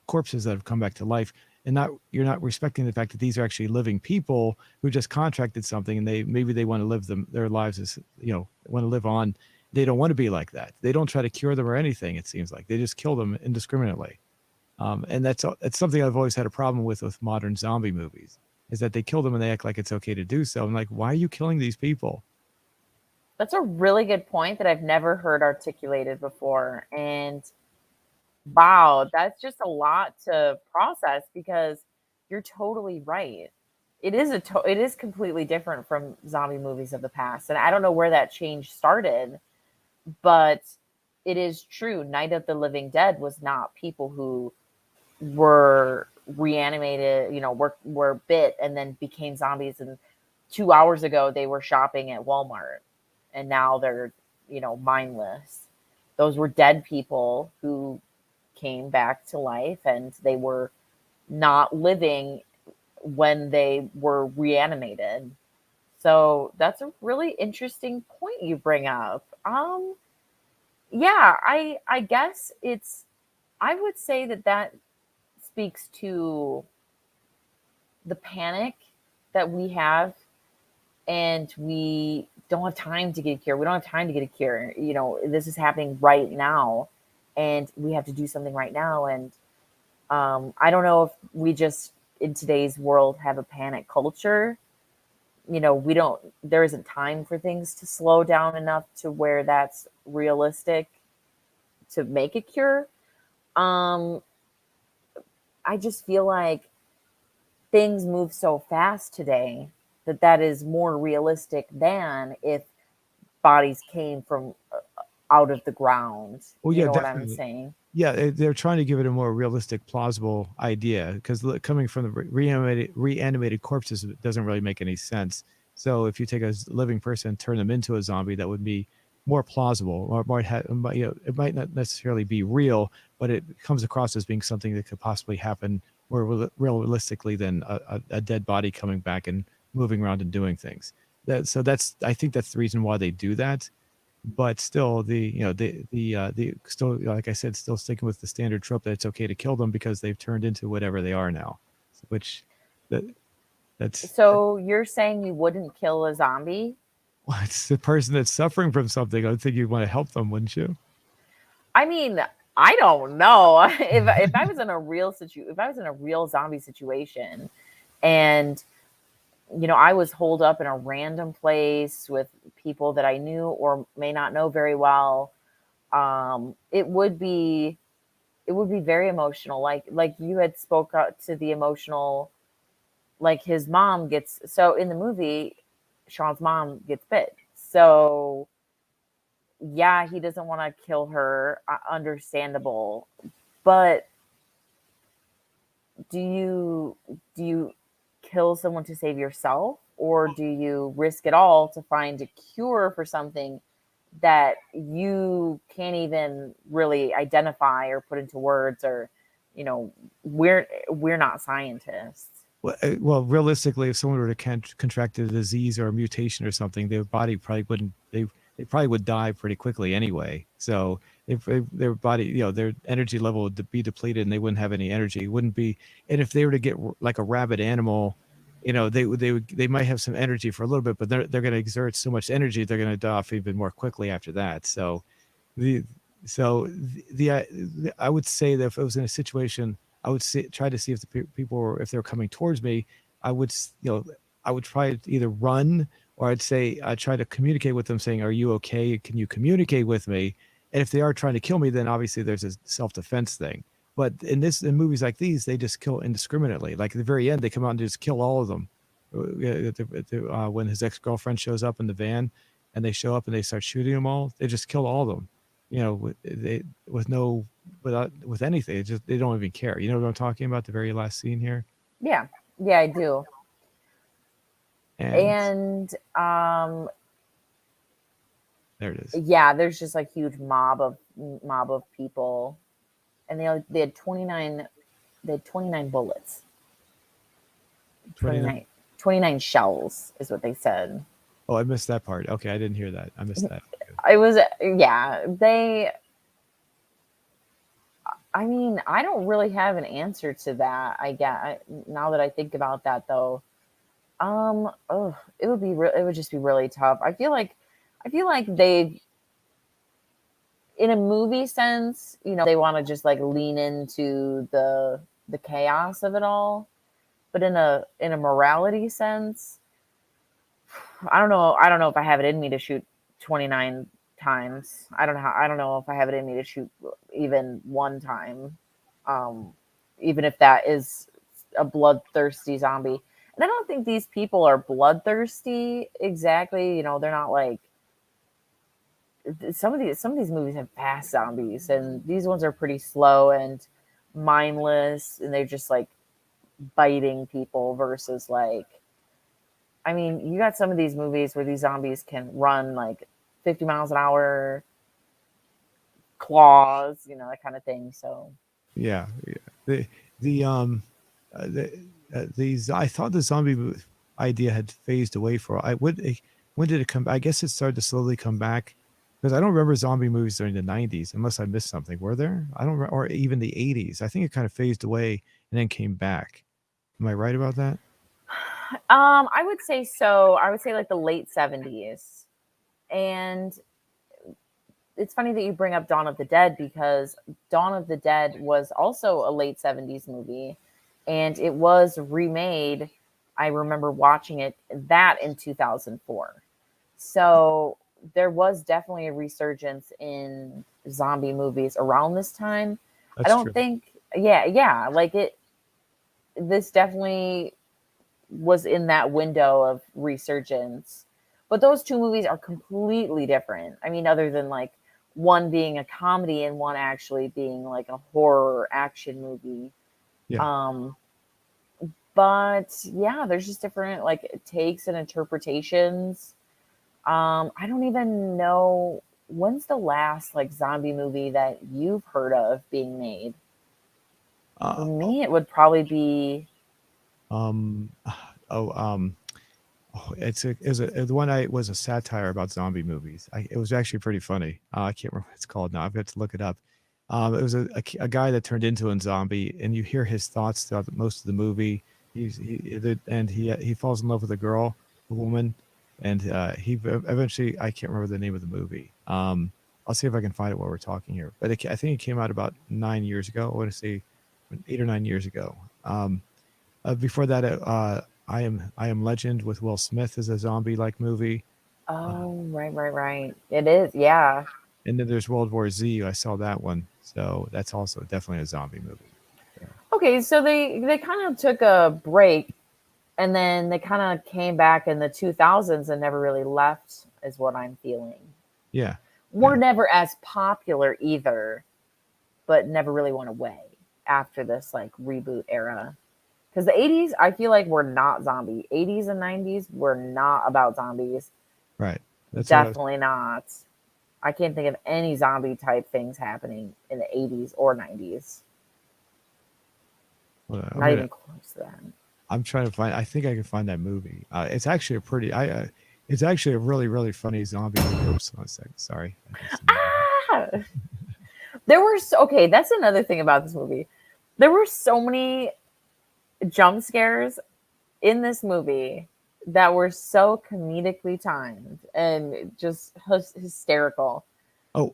[SPEAKER 1] corpses that have come back to life, and you're not respecting the fact that these are actually living people who just contracted something, and maybe they want to live their lives as, want to live on. They don't want to be like that. They don't try to cure them or anything. It seems like they just kill them indiscriminately. And that's something I've always had a problem with modern zombie movies, is that they kill them and they act like it's okay to do so. I'm like, why are you killing these people?
[SPEAKER 2] That's a really good point that I've never heard articulated before. And wow, that's just a lot to process because you're totally right. It is completely different from zombie movies of the past. And I don't know where that change started, but it is true. Night of the Living Dead was not people who were reanimated, were bit and then became zombies, and 2 hours ago they were shopping at Walmart and now they're, mindless. Those were dead people who came back to life and they were not living when they were reanimated. So that's a really interesting point you bring up. Yeah, I guess I would say that speaks to the panic that we have, and we don't have time to get a cure. We don't have time to get a cure. This is happening right now, and we have to do something right now. And I don't know if we just in today's world have a panic culture. We don't. There isn't time for things to slow down enough to where that's realistic to make a cure. Um, I just feel like things move so fast today that is more realistic than if bodies came from out of the ground.
[SPEAKER 1] Well,
[SPEAKER 2] You
[SPEAKER 1] yeah,
[SPEAKER 2] know what I'm
[SPEAKER 1] definitely.
[SPEAKER 2] saying?
[SPEAKER 1] Yeah, they're trying to give it a more realistic, plausible idea, because coming from the reanimated corpses, it doesn't really make any sense. So if you take a living person and turn them into a zombie, that would be more plausible, or it might not necessarily be real, but it comes across as being something that could possibly happen more realistically than a dead body coming back and moving around and doing things. I think that's the reason why they do that. But still, the still, like I said, still sticking with the standard trope that it's okay to kill them because they've turned into whatever they are now, which that that's
[SPEAKER 2] So you're saying you wouldn't kill a zombie?
[SPEAKER 1] well, it's the person that's suffering from something. I think you'd want to help them, wouldn't you?
[SPEAKER 2] I mean, I don't know. If I was in a if I was in a real zombie situation, and I was holed up in a random place with people that I knew or may not know very well, it would be very emotional. Like you had spoke out to the emotional, like his mom gets, so in the movie, Shaun's mom gets bit. So yeah, he doesn't want to kill her. Understandable. But do you kill someone to save yourself, or do you risk it all to find a cure for something that you can't even really identify or put into words, or you know we're not scientists.
[SPEAKER 1] Well, realistically, if someone were to contract a disease or a mutation or something, their body probably wouldn't. They probably would die pretty quickly anyway. So if their body, their energy level would be depleted, and they wouldn't have any energy. It wouldn't be. And if they were to get like a rabid animal, they might have some energy for a little bit, but they're going to exert so much energy, they're going to die off even more quickly after that. So the I would say that if I was in a situation, I would try to see if the people were, if they're coming towards me, I would I would try to either run, or I'd try to communicate with them saying, "Are you okay? Can you communicate with me?" And if they are trying to kill me, then obviously there's a self defense thing. But in movies like these, they just kill indiscriminately. Like at the very end, they come out and just kill all of them. When his ex girlfriend shows up in the van, and they show up and they start shooting them all, they just kill all of them. With no, with anything. It just, they don't even care. You know what I'm talking about? The very last scene here,
[SPEAKER 2] Yeah, yeah, I do.
[SPEAKER 1] and
[SPEAKER 2] And
[SPEAKER 1] there it is.
[SPEAKER 2] yeah, there's just like huge mob of people, and they had 29, they had 29 bullets.
[SPEAKER 1] 29.
[SPEAKER 2] 29, 29 shells is what they said.
[SPEAKER 1] Oh, I missed that part. Okay, I didn't hear that. I missed that.
[SPEAKER 2] I was, yeah, they, I mean, I don't really have an answer to that. Now that I think about that though, oh, it would just be really tough. I feel like they, in a movie sense, they want to just like lean into the chaos of it all. But in a morality sense, I don't know. I don't know if I have it in me to shoot 29 times. I don't know if I have it in me to shoot even one time. Um, Even if that is a bloodthirsty zombie. And I don't think these people are bloodthirsty exactly. They're not like some of these movies have fast zombies, and these ones are pretty slow and mindless, and they're just like biting people versus like, I mean, you got some of these movies where these zombies can run like 50 miles an hour, claws, that kind of thing. So,
[SPEAKER 1] Yeah, yeah. The these I thought the idea had phased away for. When did it come? I guess it started to slowly come back, because I don't remember zombie movies during the '90s, unless I missed something. Were there? I don't, or even the '80s. I think it kind of phased away and then came back. Am I right about that?
[SPEAKER 2] I would say so. I would say like the late 70s. And it's funny that you bring up Dawn of the Dead, because Dawn of the Dead was also a late 70s movie, and it was remade. I remember watching that in 2004. So there was definitely a resurgence in zombie movies around this time. I
[SPEAKER 1] That's
[SPEAKER 2] don't
[SPEAKER 1] true.
[SPEAKER 2] think, yeah, yeah, like this definitely was in that window of resurgence. But those two movies are completely different. I mean, other than like one being a comedy and one actually being like a horror action movie.
[SPEAKER 1] Yeah.
[SPEAKER 2] Um, but yeah, there's just different like takes and interpretations. I don't even know, when's the last like zombie movie that you've heard of being made. For
[SPEAKER 1] Uh,
[SPEAKER 2] me, it would probably be,
[SPEAKER 1] um. Oh. Oh, the one I was a satire about zombie movies. It was actually pretty funny. I can't remember what it's called now. I've got to look it up. It was a guy that turned into a zombie, and you hear his thoughts throughout most of the movie. He falls in love with a woman, and eventually, I can't remember the name of the movie. I'll see if I can find it while we're talking here. But I think it came out about 9 years ago. I want to say 8 or 9 years ago. Before that, I Am Legend with Will Smith is a zombie like movie. Uh,
[SPEAKER 2] oh, right, right, right. It is, yeah.
[SPEAKER 1] and then there's World War Z. I saw that one, so that's also definitely a zombie movie. So,
[SPEAKER 2] Okay, so they kind of took a break, and then they kind of came back in the 2000s and never really left, is what I'm feeling.
[SPEAKER 1] yeah,
[SPEAKER 2] We're
[SPEAKER 1] yeah.
[SPEAKER 2] never as popular either, but never really went away after this like reboot era. Because the 80s, I feel like were not zombie. 80s and 90s were not about zombies.
[SPEAKER 1] Right. That's what I was.
[SPEAKER 2] Definitely not. I can't think of any zombie type things happening in the 80s or 90s.
[SPEAKER 1] Hold on,
[SPEAKER 2] Not even close to that.
[SPEAKER 1] I'm trying to find. I think I can find that movie. It's actually a pretty. It's actually a really really funny zombie movie. Oops, 1 second. Sorry.
[SPEAKER 2] Ah! There were okay. That's another thing about this movie. There were so many jump scares in this movie that were so comedically timed and just hysterical.
[SPEAKER 1] Oh,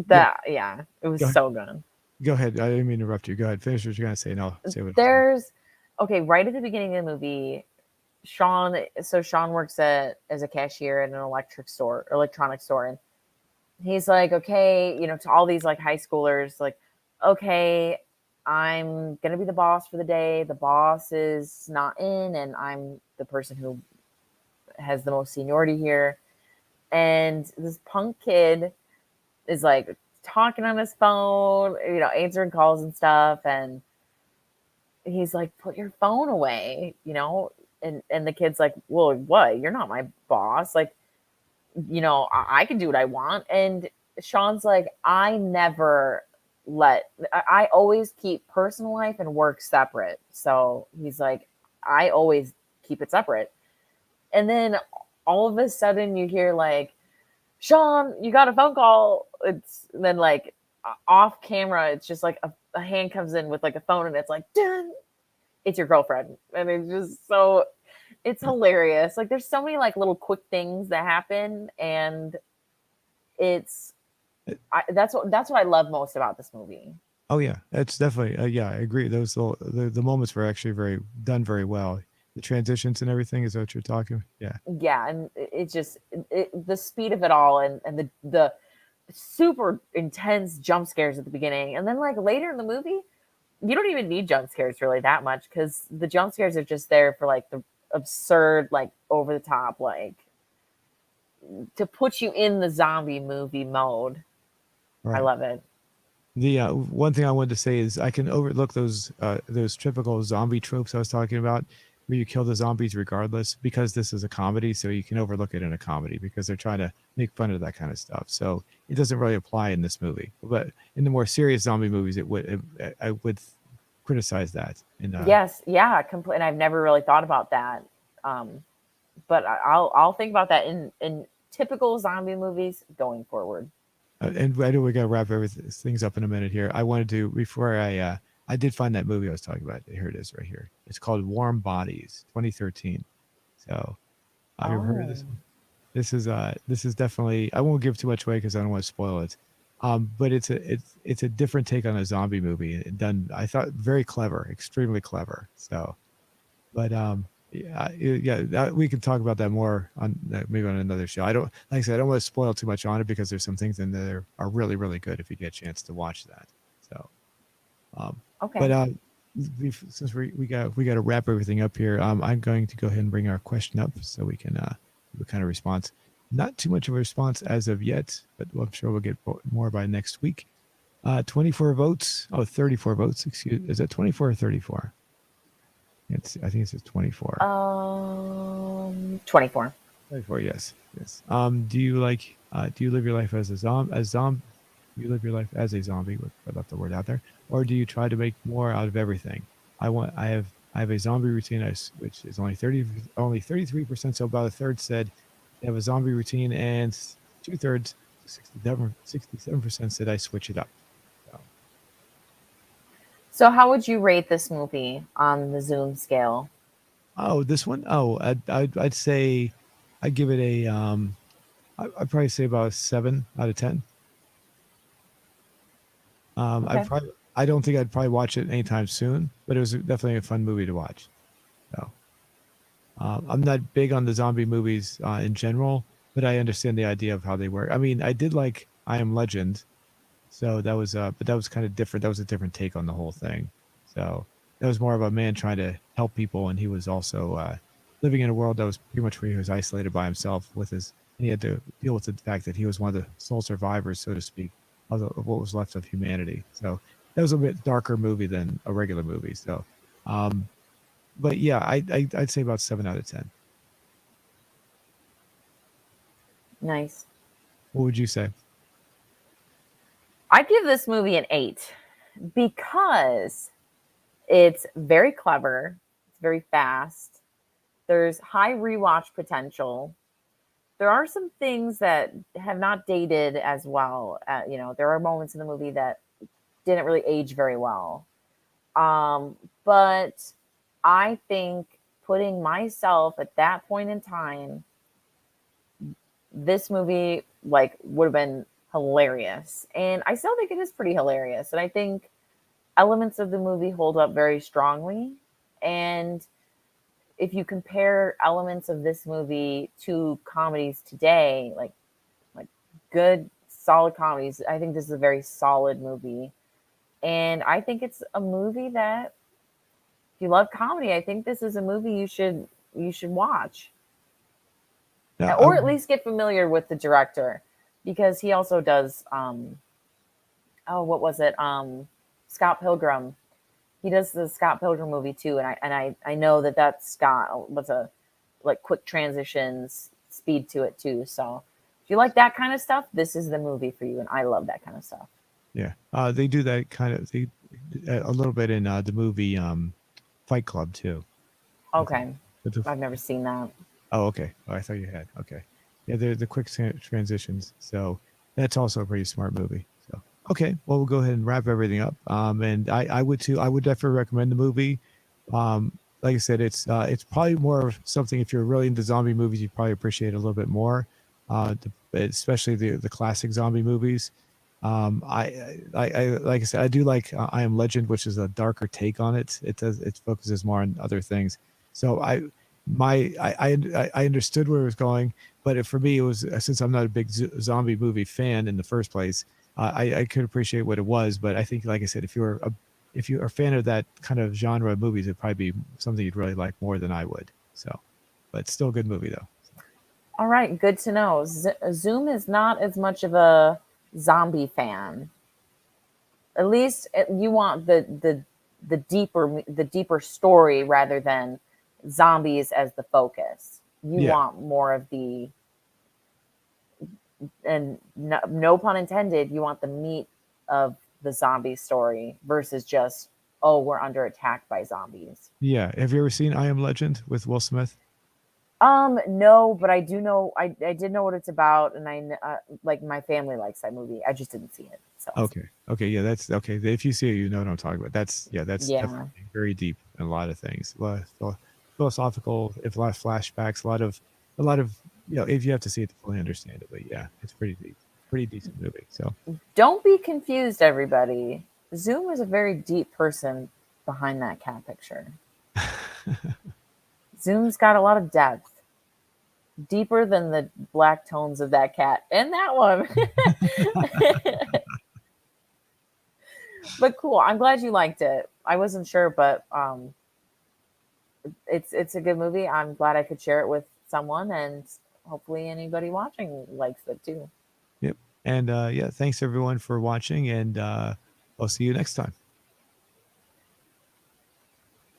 [SPEAKER 2] That yeah, it was
[SPEAKER 1] go,
[SPEAKER 2] so good.
[SPEAKER 1] go ahead. I didn't mean to interrupt you. Go ahead. Finish what you're gonna say, and I'll say what.
[SPEAKER 2] There's okay, right at the beginning of the movie, Shaun works at as a cashier at an electronic store, and he's like, okay, to all these like high schoolers, like, okay, I'm gonna be the boss for the day. The boss is not in, and I'm the person who has the most seniority here. And this punk kid is like talking on his phone, answering calls and stuff, and he's like, put your phone away, and the kid's like, well, what? You're not my boss. Like, I can do what I want. And Shaun's like, I always keep personal life and work separate. So he's like, I always keep it separate. And then all of a sudden you hear like, Shaun, you got a phone call. It's then like off camera, it's just like a hand comes in with like a phone and it's like, dun, it's your girlfriend. And it's just so it's hilarious. Like there's so many like little quick things that happen, and that's what I love most about this movie.
[SPEAKER 1] Oh yeah, it's definitely. Yeah, I agree. Those the moments were actually very well. The transitions and everything is what you're talking. Yeah.
[SPEAKER 2] Yeah, and it just the speed of it all, and the super intense jump scares at the beginning, and then like later in the movie, you don't even need jump scares really that much because the jump scares are just there for like the absurd, like over the top, like to put you in the zombie movie mode. I
[SPEAKER 1] Right.
[SPEAKER 2] love it.
[SPEAKER 1] The one thing I wanted to say is I can overlook those typical zombie tropes I was talking about, where you kill the zombies regardless, because this is a comedy. So you can overlook it in a comedy because they're trying to make fun of that kind of stuff. So it doesn't really apply in this movie. But in the more serious zombie movies, I would criticize that. And
[SPEAKER 2] Yes, yeah, and I've never really thought about that. Um, but I'll think about that in typical zombie movies going forward.
[SPEAKER 1] and I know we got to wrap everything things up in a minute here. I wanted to before I did find that movie I was talking about. Here it is, right here. It's called Warm Bodies, 2013. So have you ever heard of
[SPEAKER 2] Oh,
[SPEAKER 1] this? This is definitely. I won't give too much away because I don't want to spoil it. But it's a different take on a zombie movie, done I thought very clever, extremely clever. So, but yeah, we can talk about that more on maybe on another show. I don't like I said I don't want to spoil too much on it because there's some things in there are really really good if you get a chance to watch that. So, um, but
[SPEAKER 2] okay.
[SPEAKER 1] since we got to wrap everything up here, I'm going to go ahead and bring our question up so we can do a kind of response. Not too much of a response as of yet, but I'm sure we'll get more by next week. 24 votes. Oh, 34 votes. Excuse. Is that 24 or 34? I think it says 24.
[SPEAKER 2] 24.
[SPEAKER 1] 24. Yes. Yes. Do you like? Do you live your life as a zombie? You live your life as a zombie. I left the word out there. Or do you try to make more out of everything? I have a zombie routine, which is only 33%. So about a third said they have a zombie routine, and 2/3, 67% said I switch it up. So,
[SPEAKER 2] So how would you rate this movie on the Zoom scale?
[SPEAKER 1] oh, this one. Oh, I'd say I'd give it a I'd probably say about a 7 out of 10.
[SPEAKER 2] Okay.
[SPEAKER 1] I don't think I'd probably watch it anytime soon, but it was definitely a fun movie to watch. So I'm not big on the zombie movies in general, but I understand the idea of how they work. I mean, I did like I Am Legend, so but that was kind of different. That was a different take on the whole thing. So that was more of a man trying to help people, and he was also living in a world that was pretty much where he was isolated by himself and he had to deal with the fact that he was one of the sole survivors, so to speak. of what was left of humanity. So that was a bit darker movie than a regular movie. So, um, but yeah, I'd say about 7 out of 10.
[SPEAKER 2] Nice.
[SPEAKER 1] What would you say?
[SPEAKER 2] I'd give this movie an 8 because it's very clever, it's very fast, there's high rewatch potential. There are some things that have not dated as well. There are moments in the movie that didn't really age very well. But I think putting myself at that point in time, this movie like would have been hilarious. And I still think it is pretty hilarious. And I think elements of the movie hold up very strongly. And if you compare elements of this movie to comedies today, like good solid comedies, I think this is a very solid movie. And I think it's a movie that if you love comedy, I think this is a movie you should watch.
[SPEAKER 1] Yeah,
[SPEAKER 2] Or at least get familiar with the director because he also does oh, what was it? Scott Pilgrim. He does the Scott Pilgrim movie too, and I know that that's got what's a like quick transitions speed to it too. So if you like that kind of stuff, this is the movie for you. And I love that kind of stuff.
[SPEAKER 1] yeah. They do that kind of a little bit in the movie Fight Club too. With,
[SPEAKER 2] Okay,
[SPEAKER 1] with the,
[SPEAKER 2] I've never seen that.
[SPEAKER 1] oh, okay. Oh, I thought you had. Okay. Yeah, they're the quick transitions. So that's also a pretty smart movie. So okay, well we'll go ahead and wrap everything up. And I would too. I would definitely recommend the movie. Like I said, it's probably more of something if you're really into zombie movies, you probably appreciate it a little bit more. Especially the classic zombie movies. I like I said, I do like I Am Legend, which is a darker take on it. It focuses more on other things. So I understood where it was going, but for me, it was since I'm not a big zombie movie fan in the first place, I could appreciate what it was. But I think, like I said, if you're a fan of that kind of genre of movies, it'd probably be something you'd really like more than I would. So, but still a good movie though.
[SPEAKER 2] All right, good to know. Zoom is not as much of a zombie fan. At least you want the deeper story rather than zombies as the focus. You
[SPEAKER 1] Yeah,
[SPEAKER 2] want more of the and no pun intended. You want the meat of the zombie story versus just oh we're under attack by zombies.
[SPEAKER 1] yeah. Have you ever seen I Am Legend with Will Smith?
[SPEAKER 2] No, but I do know. I did know what it's about, and like my family likes that movie. I just didn't see it. So
[SPEAKER 1] Okay. Okay. Yeah, that's okay. If you see it, you know what I'm talking about. That's
[SPEAKER 2] yeah.
[SPEAKER 1] definitely very deep in a lot of things. A lot of philosophical, if a lot of flashbacks, a lot of, if you have to see it to fully understand it. But yeah, it's pretty deep, pretty decent movie. So
[SPEAKER 2] Don't be confused, everybody. Zoom is a very deep person behind that cat picture. Zoom's got a lot of depth, deeper than the black tones of that cat and that one. But cool. I'm glad you liked it. I wasn't sure, but it's a good movie. I'm glad I could share it with someone, and hopefully anybody watching likes it too.
[SPEAKER 1] yep. And yeah, thanks everyone for watching, and I'll see you next time.